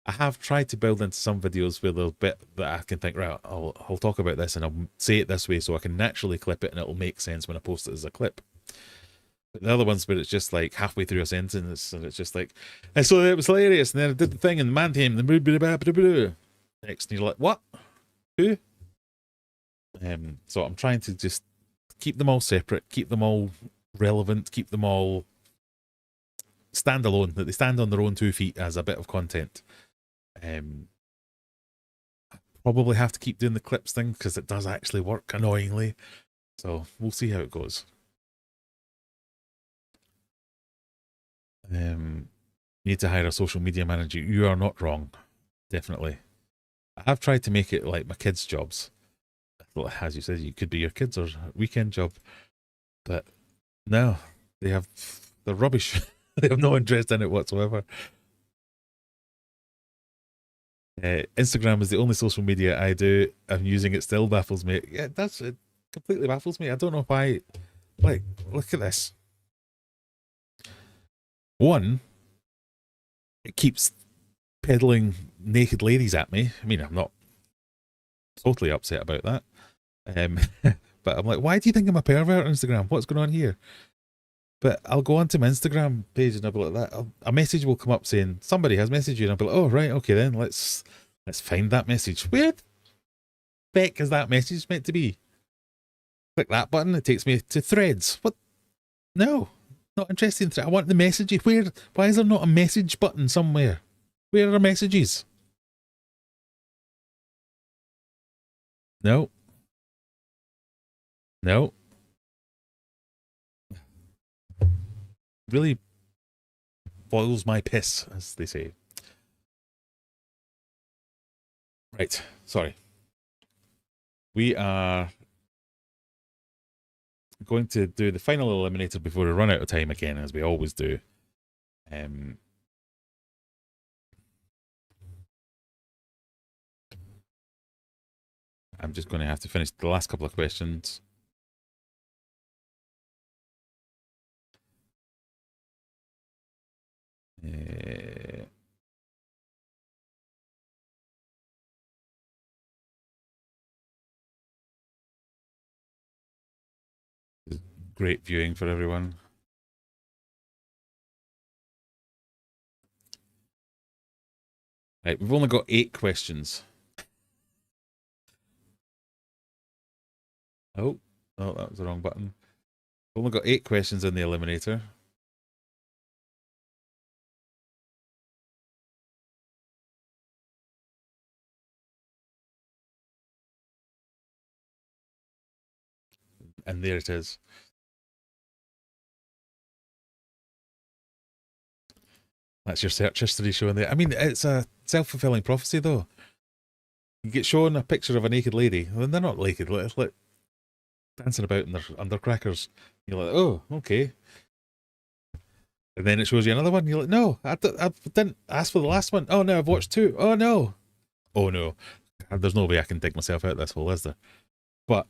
I have tried to build into some videos where there's a bit that I can think, right, I'll talk about this and I'll say it this way so I can naturally clip it and it'll make sense when I post it as a clip. But the other ones where it's just like halfway through a sentence and it's just like, and so it was hilarious, and then I did the thing and the man came, next, and you're like, what? Who? So I'm trying to just keep them all separate, keep them all relevant, keep them all standalone, that they stand on their own 2 feet as a bit of content. I probably have to keep doing the clips thing because it does actually work annoyingly, so we'll see how it goes. Need to hire a social media manager. You are not wrong, definitely. I have tried to make it like my kids' jobs. Well, as you said, you could be your kids' or weekend job, but no, they're rubbish. They have no interest in it whatsoever. Instagram is the only social media I do. I'm using it still baffles me. Yeah, it completely baffles me. I don't know why. Like, look at this. One, it keeps peddling naked ladies at me. I mean, I'm not totally upset about that. But I'm like, why do you think I'm a pervert on Instagram? What's going on here? But I'll go onto my Instagram page and I'll be like that. A message will come up saying somebody has messaged you, and I'll be like, oh right, okay then, let's find that message. Where the heck is that message meant to be? Click that button, it takes me to threads. What? No, not interested in threads. I want the message. Why is there not a message button somewhere? Where are messages? No. No. Really boils my piss, as they say. Right, sorry. We are going to do the final eliminator before we run out of time again, as we always do. I'm just going to have to finish the last couple of questions. Great viewing for everyone. Right, we've only got 8 questions. Oh, that was the wrong button. We've only got 8 questions in the eliminator. And there it is. That's your search history showing there. I mean, it's a self-fulfilling prophecy, though. You get shown a picture of a naked lady, and they're not naked, like dancing about in their undercrackers. You're like, oh, okay. And then it shows you another one. You're like, no, I didn't ask for the last one. Oh, no, I've watched 2. Oh, no. Oh, no. There's no way I can dig myself out of this hole, is there? But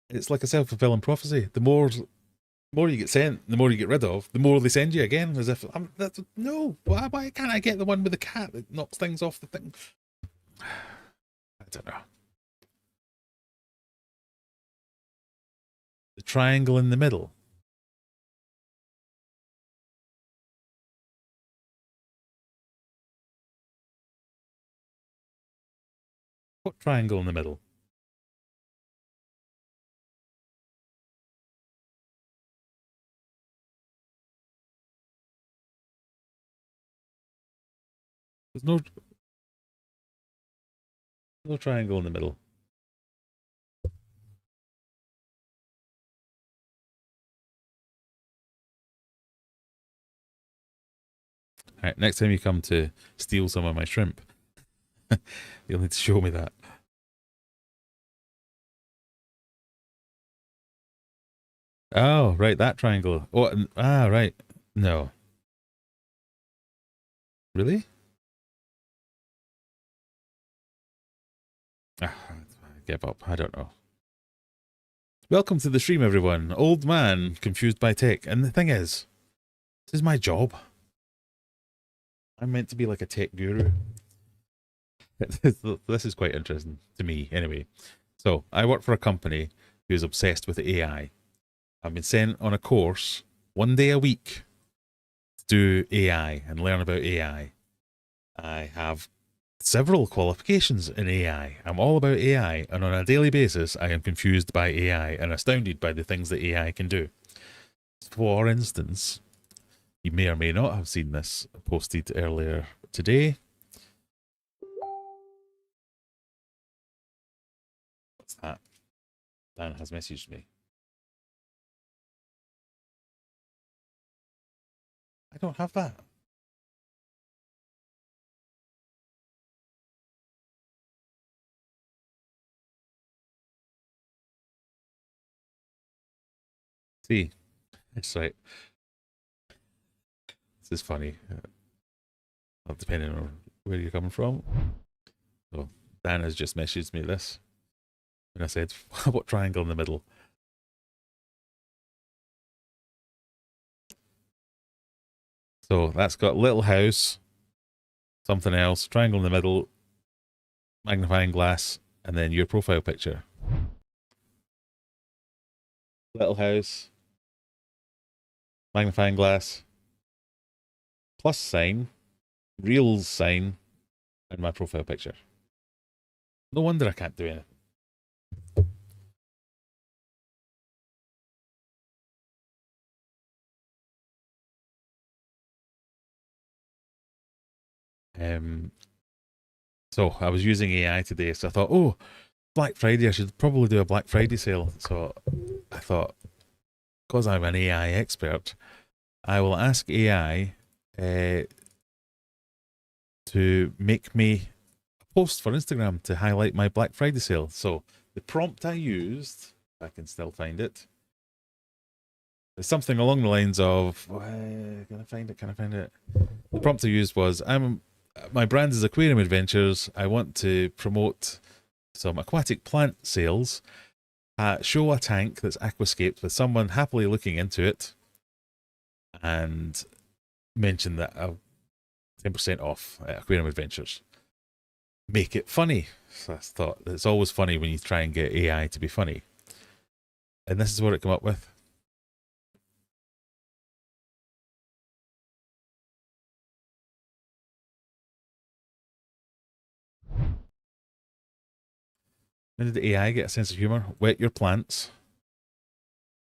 it's like a self-fulfilling prophecy. The more you get sent, the more you get rid of, the more they send you again. As if, no, why can't I get the one with the cat that knocks things off the thing? I don't know. The triangle in the middle. What triangle in the middle? There's no triangle in the middle. All right, next time you come to steal some of my shrimp, you'll need to show me that. Oh, right, that triangle. Oh, right. No. Really? I give up. I don't know. Welcome to the stream, everyone. Old man confused by tech. And the thing is, this is my job. I'm meant to be like a tech guru. This is quite interesting to me, anyway. So, I work for a company who's obsessed with AI. I've been sent on a course 1 day a week to do AI and learn about AI. I have several qualifications in AI. I'm all about AI, and on a daily basis, I am confused by AI and astounded by the things that AI can do. For instance, you may or may not have seen this posted earlier today. What's that? Dan has messaged me. I don't have that. See, it's right. This is funny. Depending on where you're coming from. So Dan has just messaged me this. And I said, what triangle in the middle? So that's got little house, something else, triangle in the middle, magnifying glass, and then your profile picture. Little house, magnifying glass, plus sign, reels sign, and my profile picture. No wonder I can't do anything. So I was using AI today, so I thought, oh, Black Friday, I should probably do a Black Friday sale. So I thought, because I'm an AI expert, I will ask AI to make me a post for Instagram to highlight my Black Friday sale. So the prompt I used, if I can still find it, is something along the lines of, can I find it? The prompt I used was, my brand is Aquarium Adventures. I want to promote some aquatic plant sales. Show a tank that's aquascaped with someone happily looking into it, and mention that 10% off at Aquarium Adventures. Make it funny. So I thought it's always funny when you try and get AI to be funny. And this is what it came up with. When did the AI get a sense of humor? Wet your plants.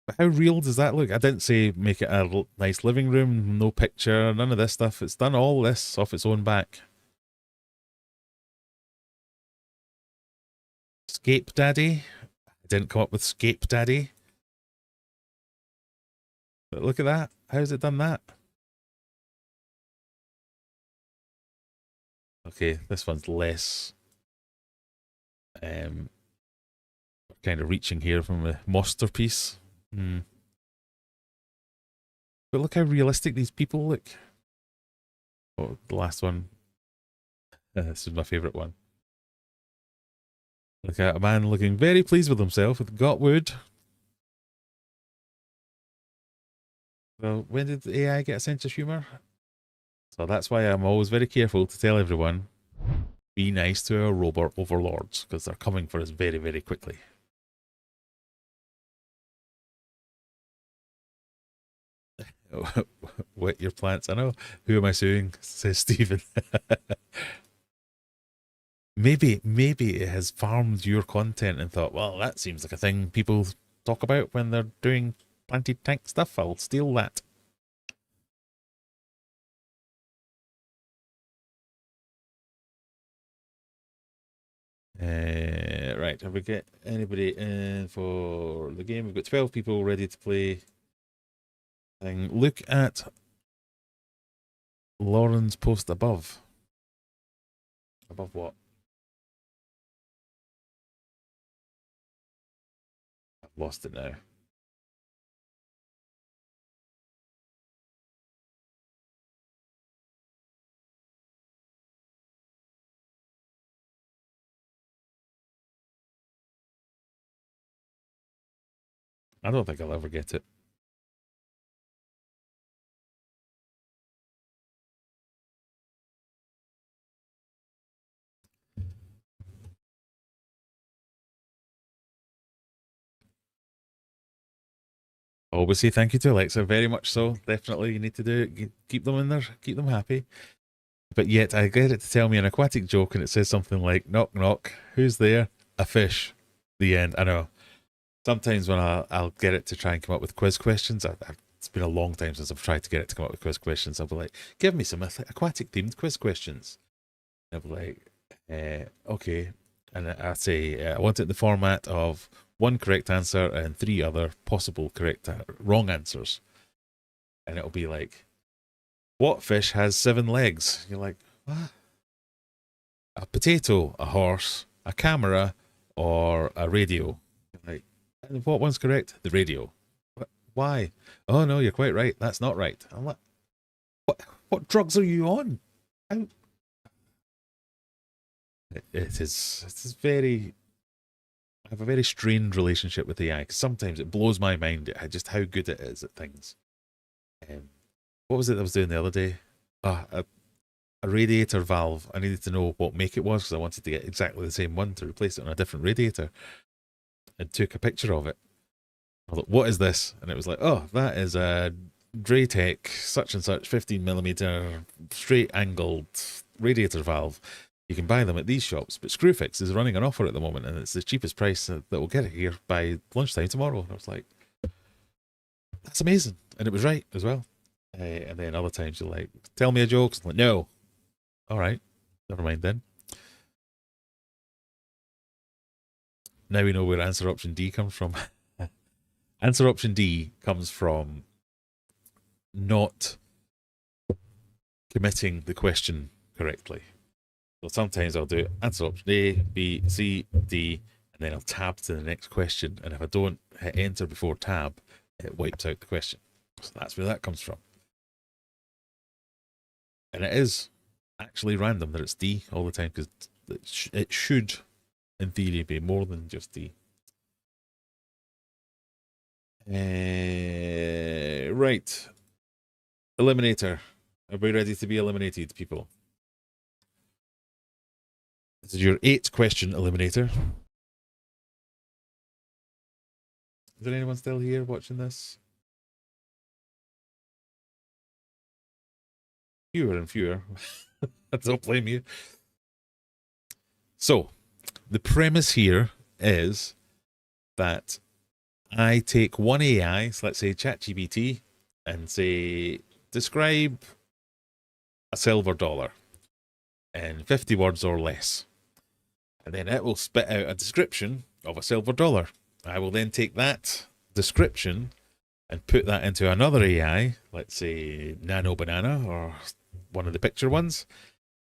But how real does that look? I didn't say make it a nice living room, no picture, none of this stuff. It's done all this off its own back. Scape Daddy. I didn't come up with Scape Daddy. But look at that. How's it done that? Okay, this one's less. Kind of reaching here from a masterpiece. But look how realistic these people look. Oh, the last one. This is my favourite one. Look at a man looking very pleased with himself with got wood. Well, when did the AI get a sense of humour? So that's why I'm always very careful to tell everyone, be nice to our robot overlords, because they're coming for us very, very quickly. Wet your plants. I know. Who am I suing? Says Stephen. Maybe it has farmed your content and thought, well, that seems like a thing people talk about when they're doing planted tank stuff. I'll steal that. Right, have we got anybody in for the game? We've got 12 people ready to play. Look at Lauren's post above. Above what? I've lost it now. I don't think I'll ever get it. Always say thank you to Alexa, very much so. Definitely, you need to do it. Keep them in there, keep them happy. But yet, I get it to tell me an aquatic joke, and it says something like, knock, knock, who's there? A fish. The end. I know. Sometimes when I'll get it to try and come up with quiz questions, it's been a long time since I've tried to get it to come up with quiz questions. I'll be like, give me some aquatic-themed quiz questions. And I'll be like, okay. And I say, I want it in the format of one correct answer and 3 other possible correct wrong answers. And it'll be like, what fish has 7 legs? You're like, what? A potato, a horse, a camera, or a radio? You're like, and what one's correct? The radio. Why? Oh no, you're quite right. That's not right. I'm like, what drugs are you on? It is very. I have a very strained relationship with AI because sometimes it blows my mind at just how good it is at things. What was it I was doing the other day? A radiator valve. I needed to know what make it was because I wanted to get exactly the same one to replace it on a different radiator. And took a picture of it. I thought, what is this? And it was like, oh, that is a Draytech such and such 15mm straight angled radiator valve. You can buy them at these shops, but Screwfix is running an offer at the moment, and it's the cheapest price that will get it here by lunchtime tomorrow. And I was like, that's amazing. And it was right as well. And then other times you're like, tell me a joke. I'm like, no. All right. Never mind then. Now we know where answer option D comes from. Answer option D comes from not committing the question correctly. So sometimes I'll do answer option A, B, C, D, and then I'll tab to the next question. And if I don't hit enter before tab, it wipes out the question. So that's where that comes from. And it is actually random that it's D all the time because it should, in theory, be more than just D. Right. Eliminator. Are we ready to be eliminated, people? This is your 8-question eliminator. Is there anyone still here watching this? Fewer and fewer. I don't blame you. So, the premise here is that I take one AI, so let's say ChatGPT, and say, describe a silver dollar in 50 words or less. And then it will spit out a description of a silver dollar. I will then take that description and put that into another AI, let's say Nano Banana or one of the picture ones,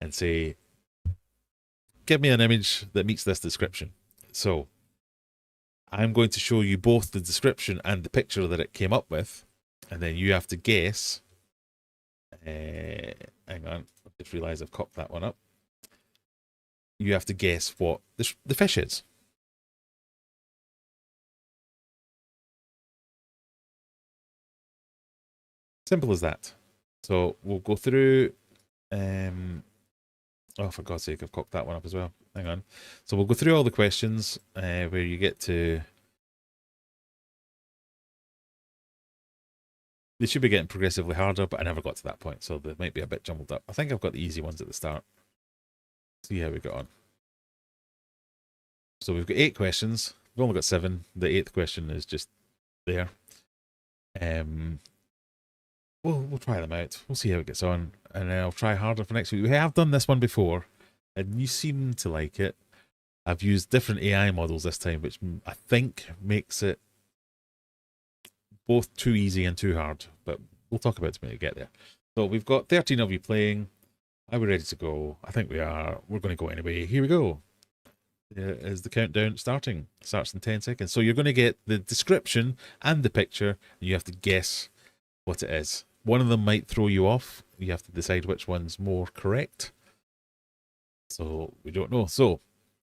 and say, give me an image that meets this description. So I'm going to show you both the description and the picture that it came up with, and then you have to guess. Hang on, I just realised I've cocked that one up. You have to guess what the fish is. Simple as that. So we'll go through. Oh, for God's sake, I've cocked that one up as well. Hang on. So we'll go through all the questions where you get to. They should be getting progressively harder, but I never got to that point, so they might be a bit jumbled up. I think I've got the easy ones at the start. See how we got on. So we've got 8 questions. We've only got 7. The 8th question is just there. We'll try them out. We'll see how it gets on, and I'll try harder for next week. We have done this one before, and you seem to like it. I've used different AI models this time, which I think makes it both too easy and too hard, but we'll talk about it when we get there. So we've got 13 of you playing. Are we ready to go? I think we are. We're going to go anyway. Here we go. There is the countdown starting. Starts in 10 seconds. So you're going to get the description and the picture, and you have to guess what it is. One of them might throw you off. You have to decide which one's more correct. So we don't know. So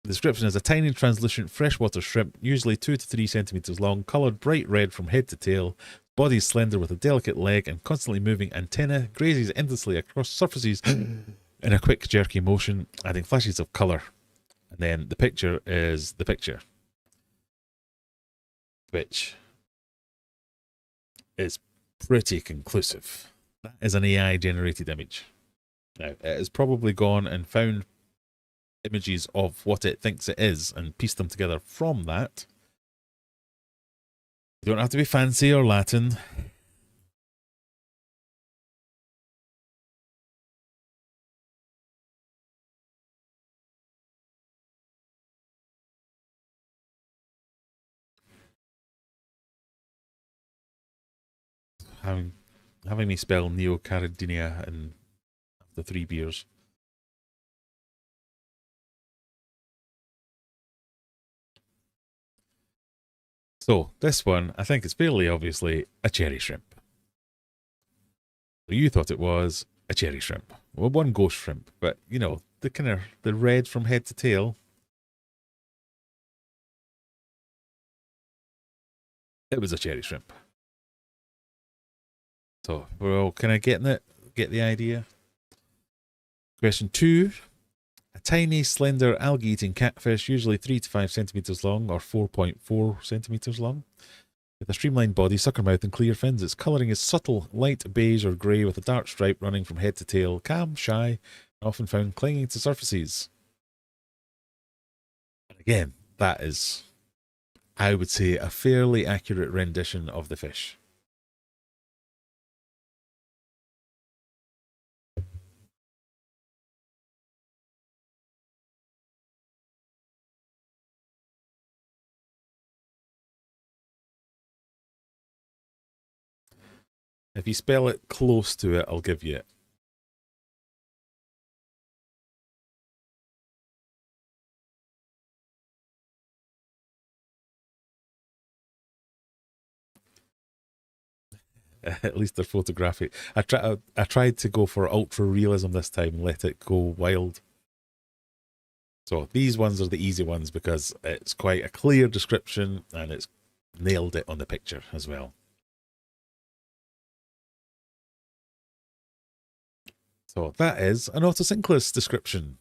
the description is a tiny translucent freshwater shrimp, usually 2 to 3 centimeters long, colored bright red from head to tail. Body is slender with a delicate leg and constantly moving antenna, grazes endlessly across surfaces in a quick jerky motion, adding flashes of color. And then the picture is the picture, which is pretty conclusive. That is an AI generated image. Now, it has probably gone and found images of what it thinks it is and pieced them together from that. You don't have to be fancy or Latin. Having me spell neocardinia and after 3 beers. So this one, I think it's fairly obviously a cherry shrimp. So you thought it was a cherry shrimp. Well, one ghost shrimp, but you know, the kind of the red from head to tail. It was a cherry shrimp. So we're all kind of getting it, get the idea. Question 2. A tiny, slender, algae-eating catfish, usually 3 to 5 centimeters long or 4.4 centimeters long. With a streamlined body, sucker mouth and clear fins. Its colouring is subtle, light beige or grey with a dark stripe running from head to tail. Calm, shy, and often found clinging to surfaces. And again, that is, I would say, a fairly accurate rendition of the fish. If you spell it close to it, I'll give you it. At least they're photographic. I tried to go for ultra realism this time and let it go wild. So these ones are the easy ones because it's quite a clear description and it's nailed it on the picture as well. So that is an autosynclus description.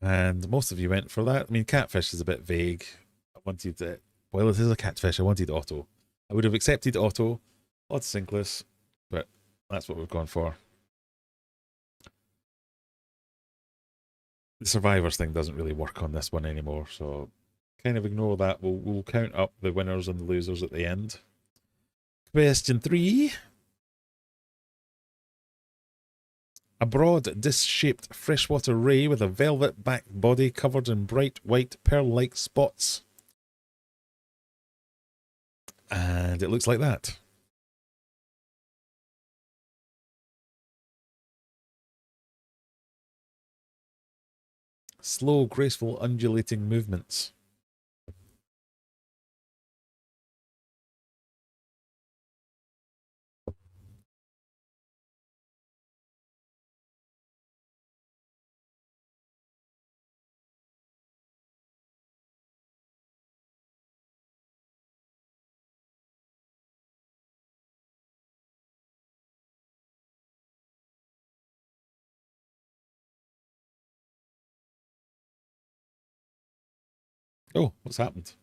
And most of you went for that. I mean, catfish is a bit vague. I wanted it. Well, it is a catfish. I wanted auto. I would have accepted auto, autosynclus, but that's what we've gone for. The survivors thing doesn't really work on this one anymore, so kind of ignore that. We'll count up the winners and the losers at the end. Question 3. A broad, disc-shaped freshwater ray with a velvet back body covered in bright white pearl-like spots. And it looks like that. Slow, graceful, undulating movements. Oh, what's happened?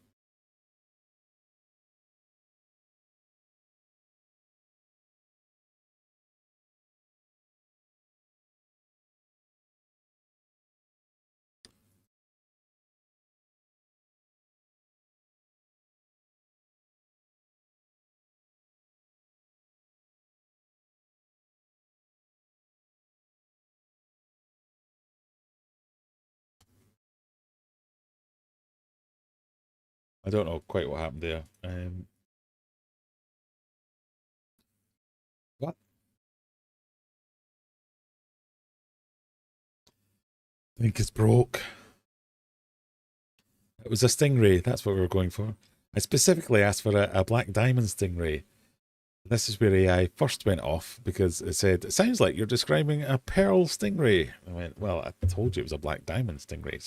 I don't know quite what happened there. What? I think it's broke. It was a stingray. That's what we were going for. I specifically asked for a black diamond stingray. This is where AI first went off because it said, it sounds like you're describing a pearl stingray. I went, well, I told you it was a black diamond stingray.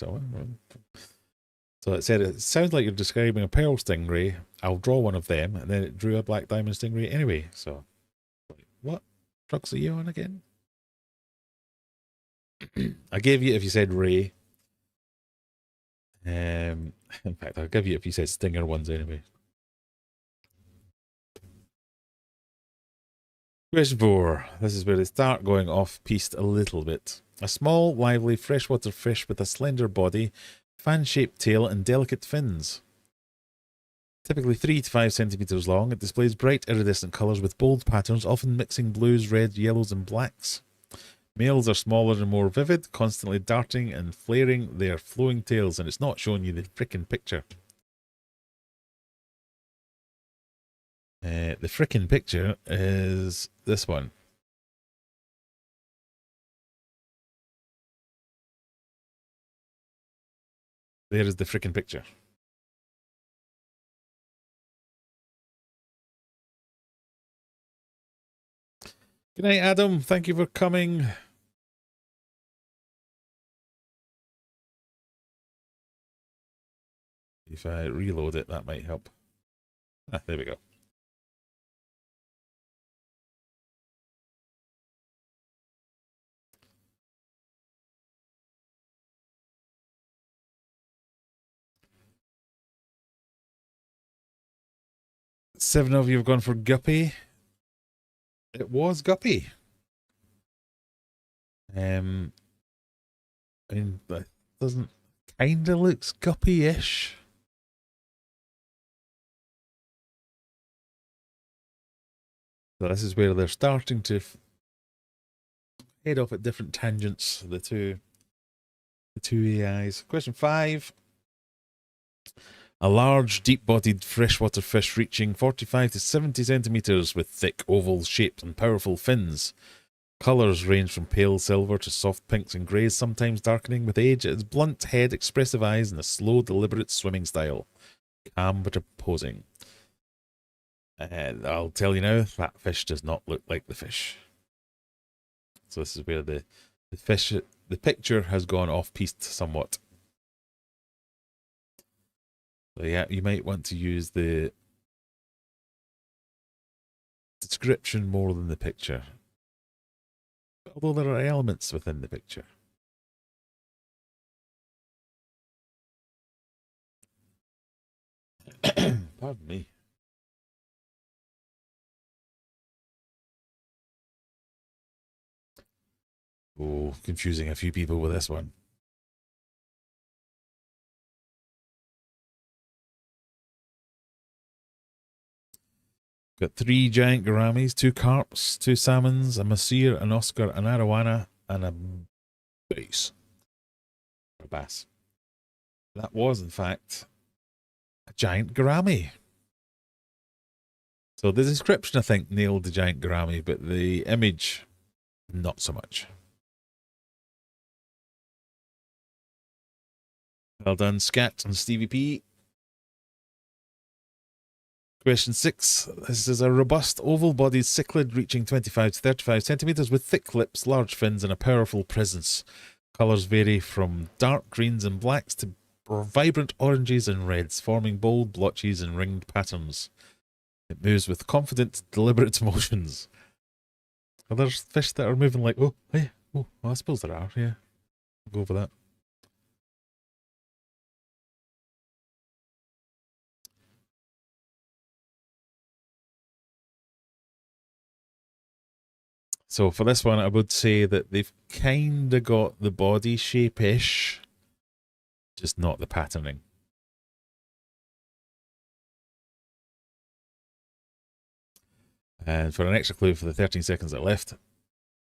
So it said, it sounds like you're describing a pearl stingray. I'll draw one of them. And then it drew a black diamond stingray anyway. So, what drugs are you on again? I gave you if you said ray. In fact, I'll give you if you said stinger ones anyway. Question 4. This is where they start going off-piste a little bit. A small, lively freshwater fish with a slender body, fan-shaped tail and delicate fins. Typically 3 to 5 centimeters long, it displays bright iridescent colours with bold patterns, often mixing blues, reds, yellows and blacks. Males are smaller and more vivid, constantly darting and flaring their flowing tails, and it's not showing you the frickin' picture. The frickin' picture is this one. There is the frickin' picture. Good night, Adam. Thank you for coming. If I reload it, that might help. Ah, there we go. Seven of you have gone for Guppy. It was Guppy. I mean, that doesn't kind of looks Guppy-ish. So this is where they're starting to head off at different tangents. The two AIs. Question 5. A large, deep-bodied freshwater fish reaching 45 to 70 centimeters with thick oval shapes and powerful fins. Colours range from pale silver to soft pinks and greys, sometimes darkening with age. Its blunt head, expressive eyes, and a slow, deliberate swimming style. Calm but imposing. And I'll tell you now, that fish does not look like the fish. So this is where the fish, the picture has gone off-piste somewhat. So yeah, you might want to use the description more than the picture. Although there are elements within the picture. Pardon me. Oh, confusing a few people with this one. Got 3 giant gouramis, 2 carps, 2 salmons, a masir, an oscar, an arowana, and a bass. A bass. That was, in fact, a giant gourami. So the description, I think, nailed the giant gourami, but the image, not so much. Well done, Scat and Stevie P. Question 6. This is a robust, oval-bodied cichlid reaching 25 to 35 centimeters with thick lips, large fins, and a powerful presence. Colors vary from dark greens and blacks to vibrant oranges and reds, forming bold blotches and ringed patterns. It moves with confident, deliberate motions. Are there fish that are moving like, oh, hey, oh, well, I suppose there are, yeah. I'll go over that. So for this one, I would say that they've kind of got the body shape-ish, just not the patterning. And for an extra clue for the 13 seconds that are left,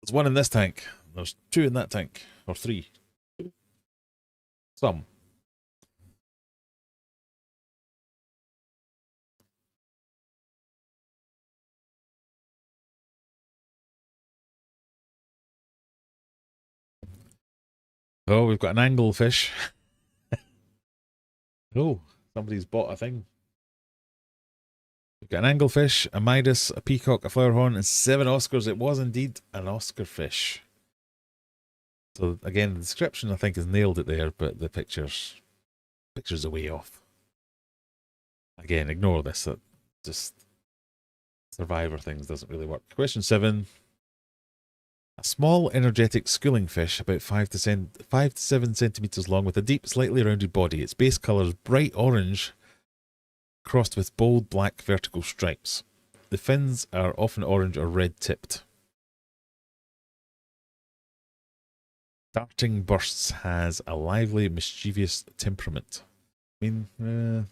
there's 1 in this tank. There's 2 in that tank. Or 3. Some. Oh, we've got an anglefish. Oh, somebody's bought a thing. We've got an anglefish, a Midas, a peacock, a flowerhorn, and 7 Oscars. It was indeed an Oscar fish. So again, the description I think has nailed it there, but the pictures are way off. Again, ignore this. That just Survivor things doesn't really work. Question 7. A small, energetic schooling fish, about 5 to 7 centimeters long, with a deep, slightly rounded body. Its base color is bright orange, crossed with bold black vertical stripes. The fins are often orange or red tipped. Darting bursts has a lively, mischievous temperament. I mean,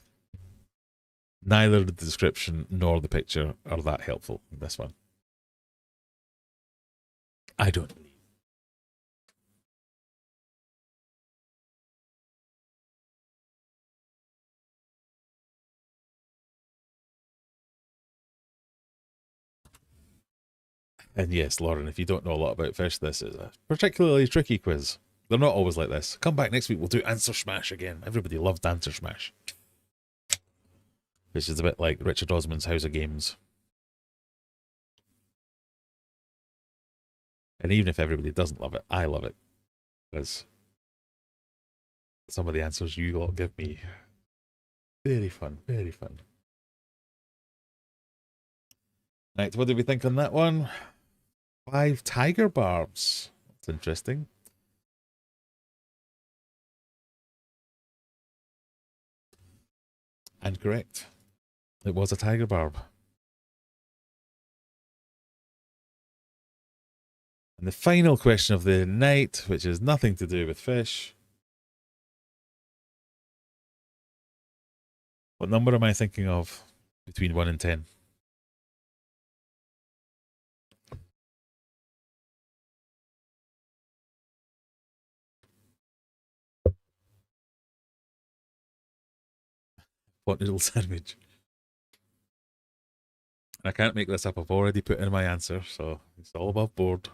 neither the description nor the picture are that helpful in this one. I don't believe. And yes, Lauren, if you don't know a lot about fish, this is a particularly tricky quiz. They're not always like this. Come back next week, we'll do Answer Smash again. Everybody loved Answer Smash. Which is a bit like Richard Osman's House of Games. And even if everybody doesn't love it, I love it. Because some of the answers you lot give me, very fun, very fun. Right, what did we think on that one? 5 tiger barbs. That's interesting. And correct. It was a tiger barb. And the final question of the night, which has nothing to do with fish. What number am I thinking of between 1 and 10? What noodle sandwich? And I can't make this up. I've already put in my answer, so it's all above board.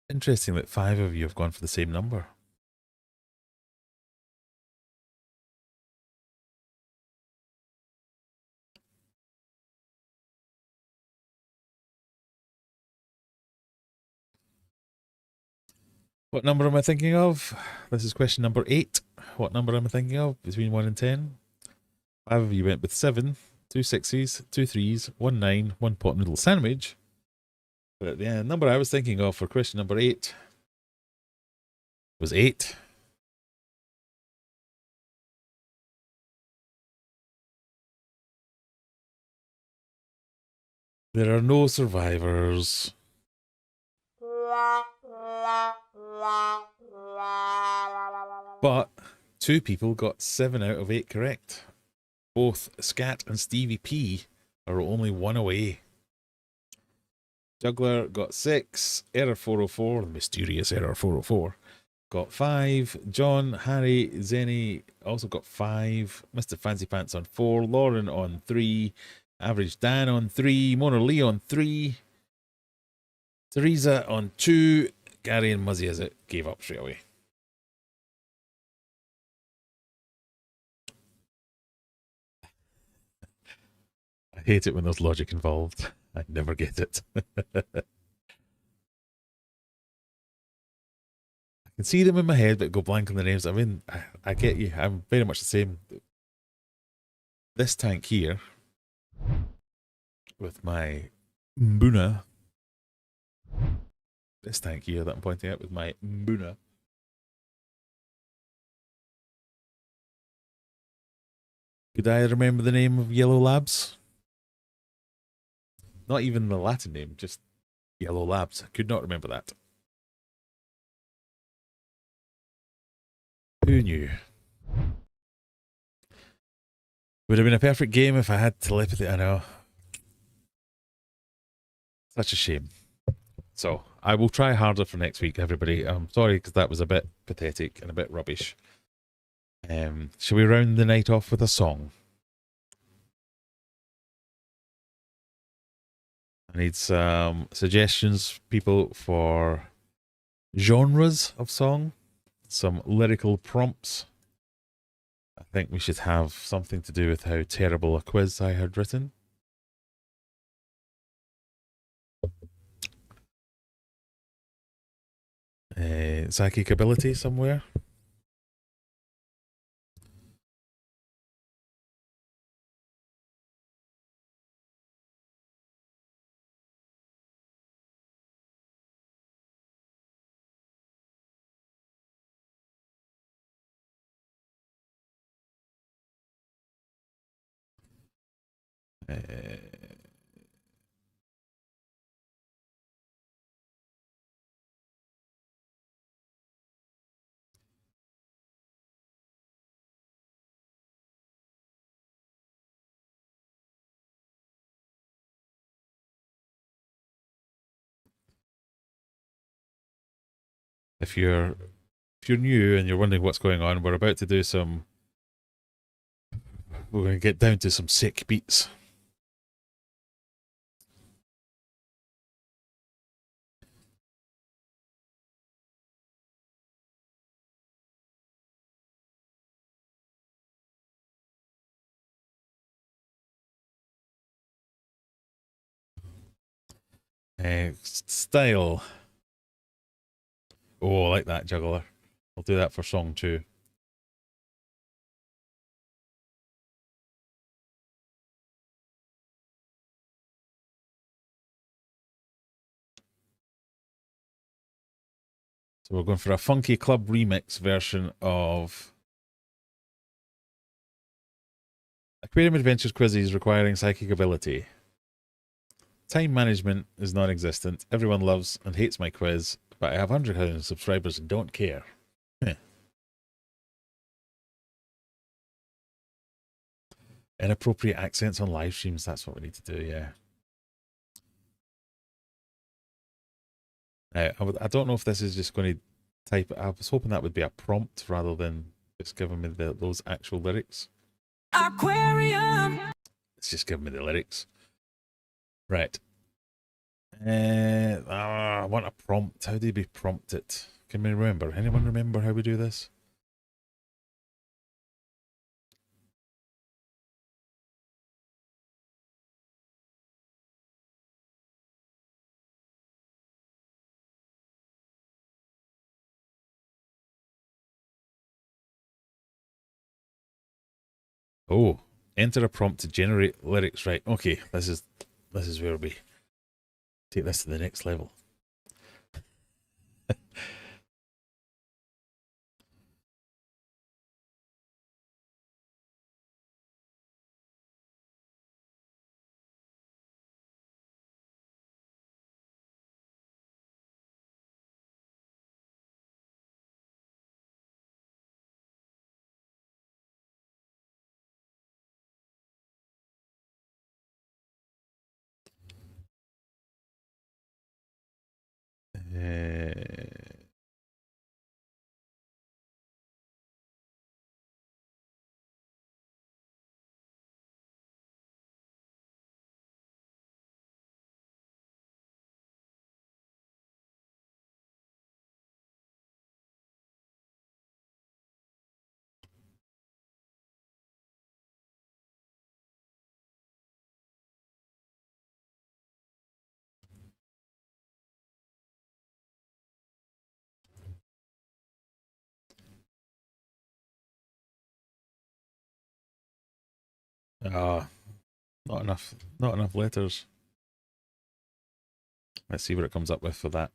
Interesting that 5 of you have gone for the same number. What number am I thinking of? This is question number 8. What number am I thinking of between 1 and 10? 5 of you went with 7, 2 6s, 2 3s, 1 9, 1 pot noodle sandwich. But the number I was thinking of for question number 8 was 8. There are no survivors. But 2 people got 7 out of 8 correct. Both Scat and Stevie P are only 1 away. Juggler got 6. Error 404, the mysterious Error 404, got 5. John, Harry, Zenny also got 5. Mr. Fancy Pants on 4. Lauren on 3. Average Dan on 3. Mona Lee on 3. Teresa on 2. Gary and Muzzy as it gave up straight away. I hate it when there's logic involved. I never get it. I can see them in my head, but go blank on the names. I mean, I get you. I'm very much the same. This tank here, with my Mbuna. This tank here that I'm pointing out with my Mbuna. Could I remember the name of Yellow Labs? Not even the Latin name, just Yellow Labs. I could not remember that. Who knew? Would have been a perfect game if I had telepathy. I know. Such a shame. So, I will try harder for next week, everybody. I'm sorry because that was a bit pathetic and a bit rubbish. Shall we round the night off with a song? I need some suggestions, people, for genres of song, some lyrical prompts. I think we should have something to do with how terrible a quiz I had written. Psychic ability somewhere. If you're new and you're wondering what's going on, we're about to do some. We're going to get down to some sick beats. Style. Oh, I like that, Juggler. I'll do that for song 2. So we're going for a Funky Club remix version of Aquarium Adventures quizzes requiring psychic ability. Time management is non-existent. Everyone loves and hates my quiz, but I have 100,000 subscribers and don't care. Inappropriate accents on live streams, that's what we need to do, yeah. I don't know if this is just going to type. I was hoping that would be a prompt rather than just giving me those actual lyrics. Aquarium! It's just giving me the lyrics. Right. I want a prompt. How do we prompt it? Can we remember? Anyone remember how we do this? Oh, enter a prompt to generate lyrics. Right. Okay. This is where we take this to the next level. Ah, not enough letters. Let's see what it comes up with for that.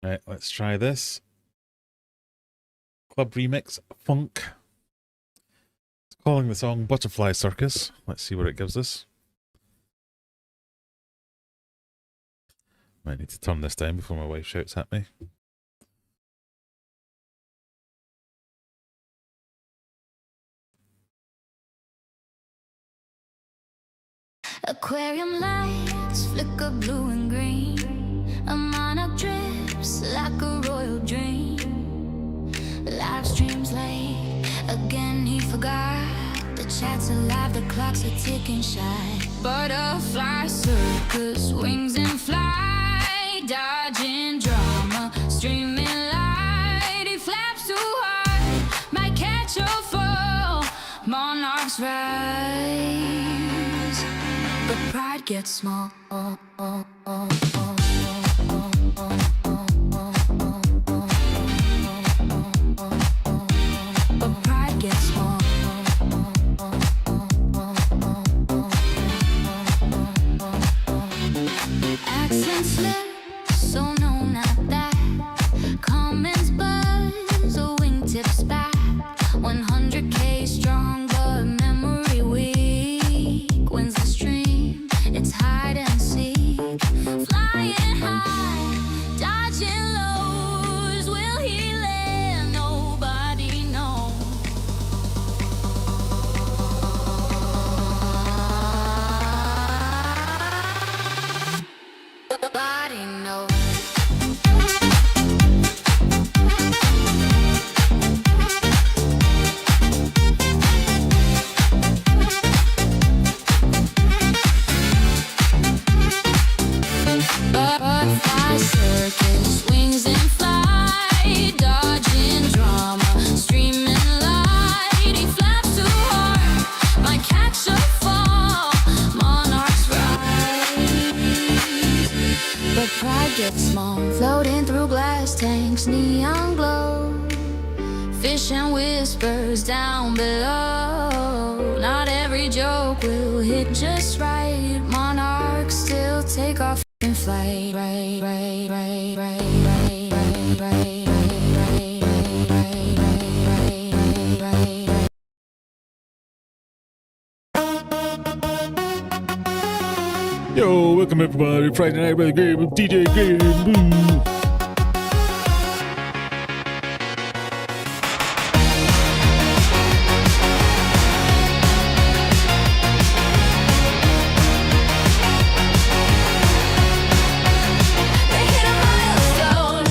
Right, let's try this. Club Remix Funk. It's calling the song Butterfly Circus. Let's see what it gives us. Might need to turn this down before my wife shouts at me. Aquarium lights flicker blue and green. A monarch drips like a royal dream. Live streams late, again he forgot. The chat's alive, the clocks are ticking shy. Butterfly circus, wings in flight, dodging drama, streaming light. He flaps too hard, might catch a fall. Monarchs rise, but pride gets small. But pride gets small. Accent slip, so no, not that. Comments buzz, a wingtip's back. 100K strong, but memory weak. Wins the stream, it's hide and seek. Flying high, dodging lows. Will he land? Nobody knows. Nobody knows. Butterfly circus, wings in flight, dodging drama, streaming light. He flaps too hard, might catch a fall. Monarchs rise, but pride gets small. Floating through glass tanks, neon glow. Fish and whispers down below. Not every joke will hit just right. Monarchs still take off in flight. Yo, welcome everybody. Friday night with a game of DJ Game. Boo. They hit a milestone,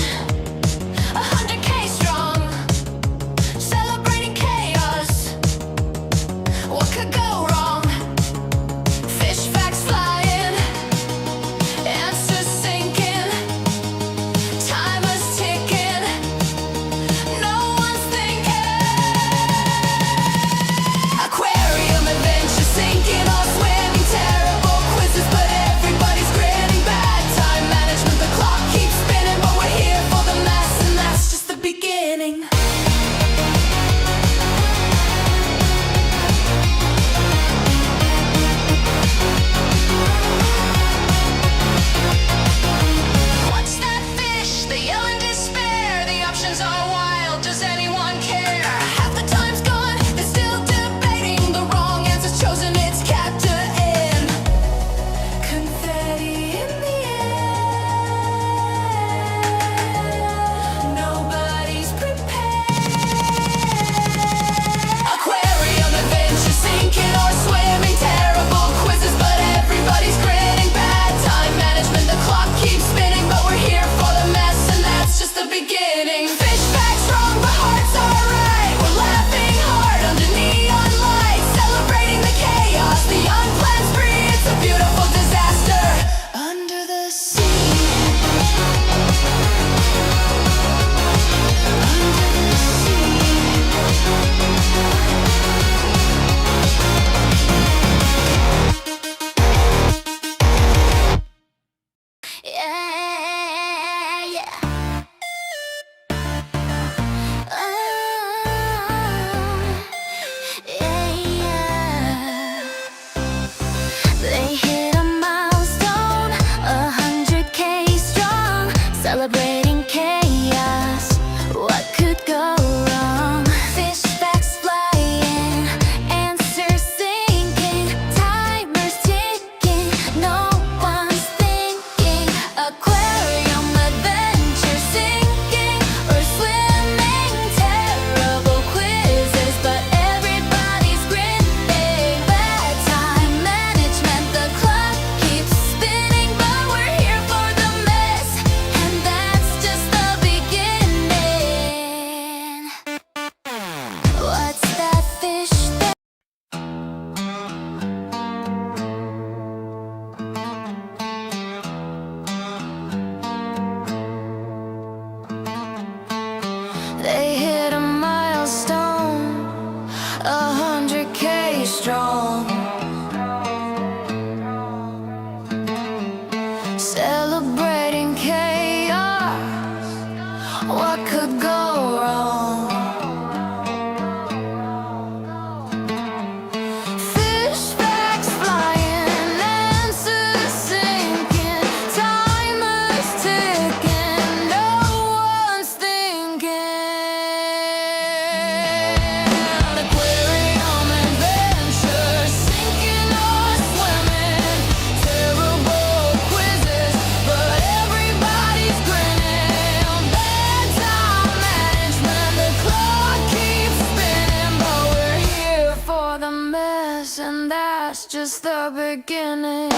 the beginning.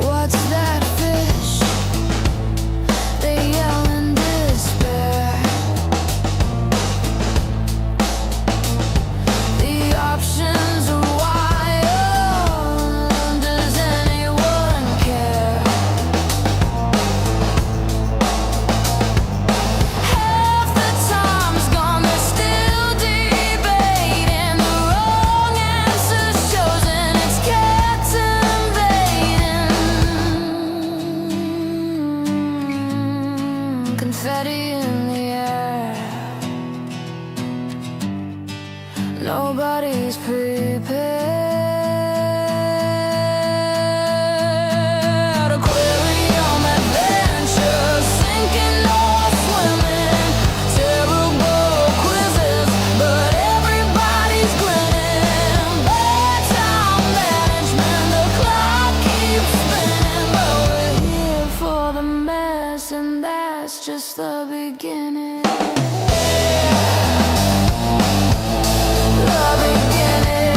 What's that fish? They yell in despair. The options are wild. Does anyone care? Half the time's gone, they're still debating. The wrong answer's chosen, it's captivating. Confetti in the air. Nobody's prepared. Aquarium adventure, sinking or swimming. Terrible quizzes, but everybody's grinning. Bad time management, the clock keeps spinning. But we're here for the mess, and that's just the beginning. The beginning.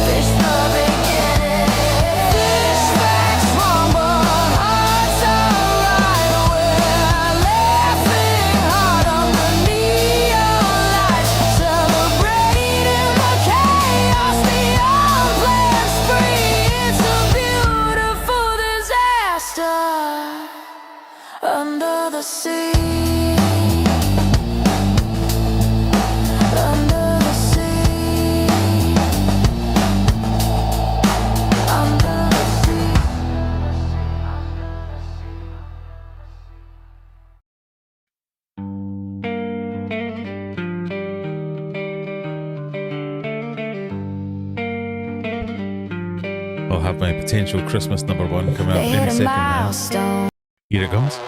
Fish the beginning. Fish facts wrong, but hearts are right. We're laughing hard under neon lights, celebrating the chaos, the unplanned spree. It's a beautiful disaster under the sea. Under the sea. Under the sea. I'll have my potential Christmas number one come out They any hit a second now. milestone. Here it goes.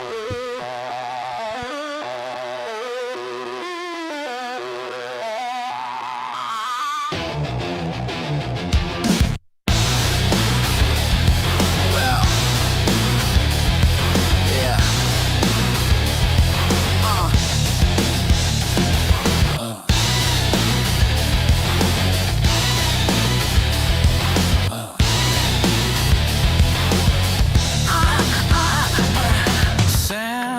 Santa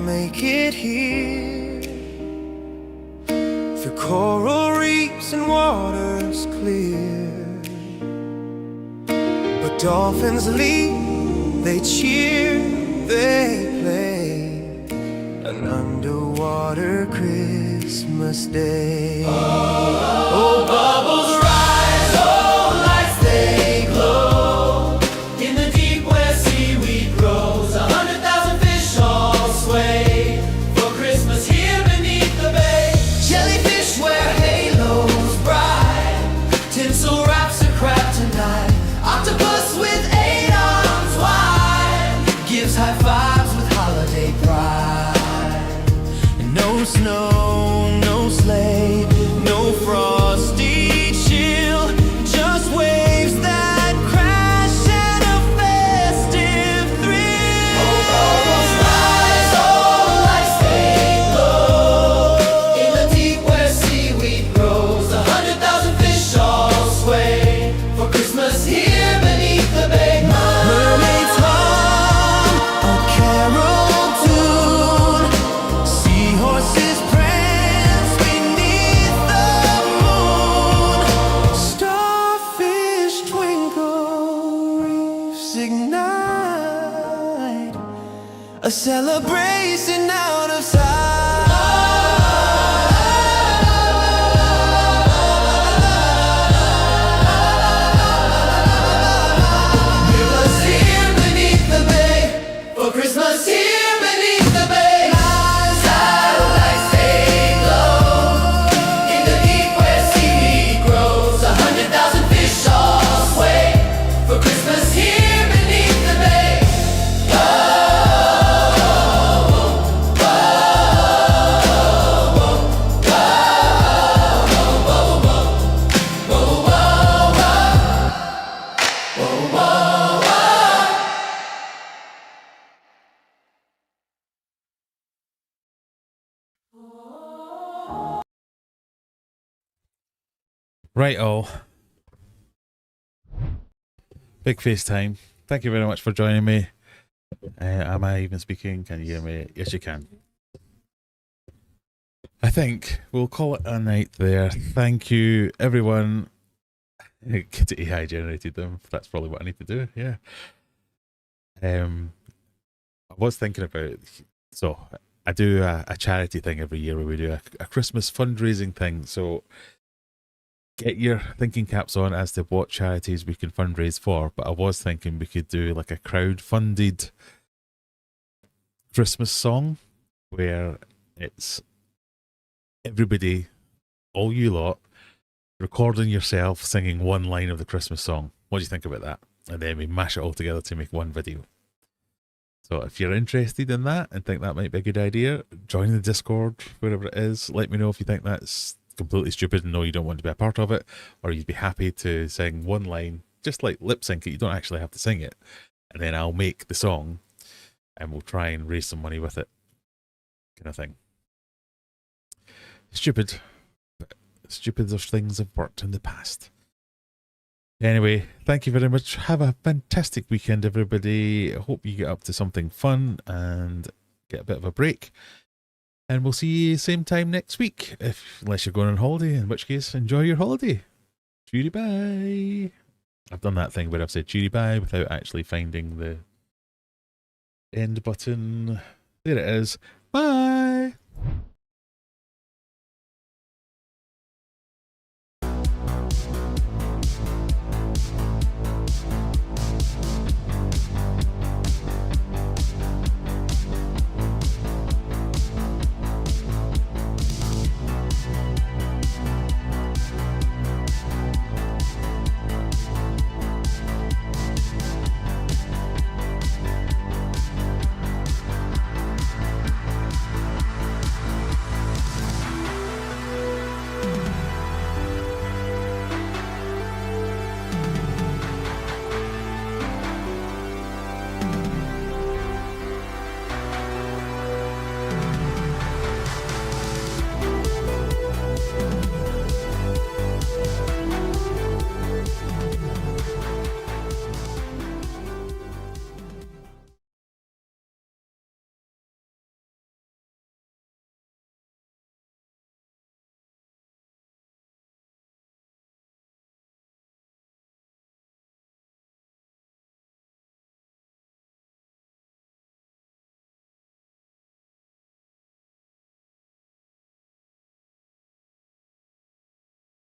make it here. Through coral reefs and waters clear. But dolphins leap, they cheer, they play. An underwater Christmas day. Oh, bubbles rise, oh, lights they glow. In the deep where seaweed grows, 100,000 fish all sway. For Christmas here beneath the bay. Jellyfish wear halos bright. Tinsel wraps a crab tonight. Octopus with 8 arms wide gives high fives with holiday pride. And no snow, no sleigh, no frosty chill, just waves that crash and a festive thrill. Oh, bubbles rise, oh, lights they glow. In the deep where seaweed grows, 100,000 fish all sway. For Christmas here beneath the bay. Mermaids hum a carol tune. Seahorses prance beneath the moon. Starfish twinkle, reefs ignite. A celebration out of sight. Christmas here beneath the bay. For Christmas here beneath the bay. Satellites they glow. In the deep where seaweed grows, 100,000 fish all sway. For Christmas here beneath the bay. Right, all. Big FaceTime. Thank you very much for joining me. Am I even speaking? Can you hear me? Yes, you can. I think we'll call it a night there. Thank you, everyone. Get to AI generated them. That's probably what I need to do. Yeah. I was thinking about, so I do a charity thing every year where we do a Christmas fundraising thing. So get your thinking caps on as to what charities we can fundraise for. But I was thinking we could do like a crowd-funded Christmas song where it's everybody, all you lot, recording yourself singing one line of the Christmas song. What do you think about that? And then we mash it all together to make one video. So if you're interested in that and think that might be a good idea, join the Discord, wherever it is. Let me know if you think that's completely stupid and know you don't want to be a part of it, or you'd be happy to sing one line, just like lip sync it. You don't actually have to sing it. And then I'll make the song and we'll try and raise some money with it, kind of thing. Stupid. But stupid as things have worked in the past. Anyway, thank you very much. Have a fantastic weekend, everybody. I hope you get up to something fun and get a bit of a break. And we'll see you same time next week, unless you're going on holiday, in which case, enjoy your holiday. Cheery bye. I've done that thing where I've said cheery bye without actually finding the end button. There it is. Bye.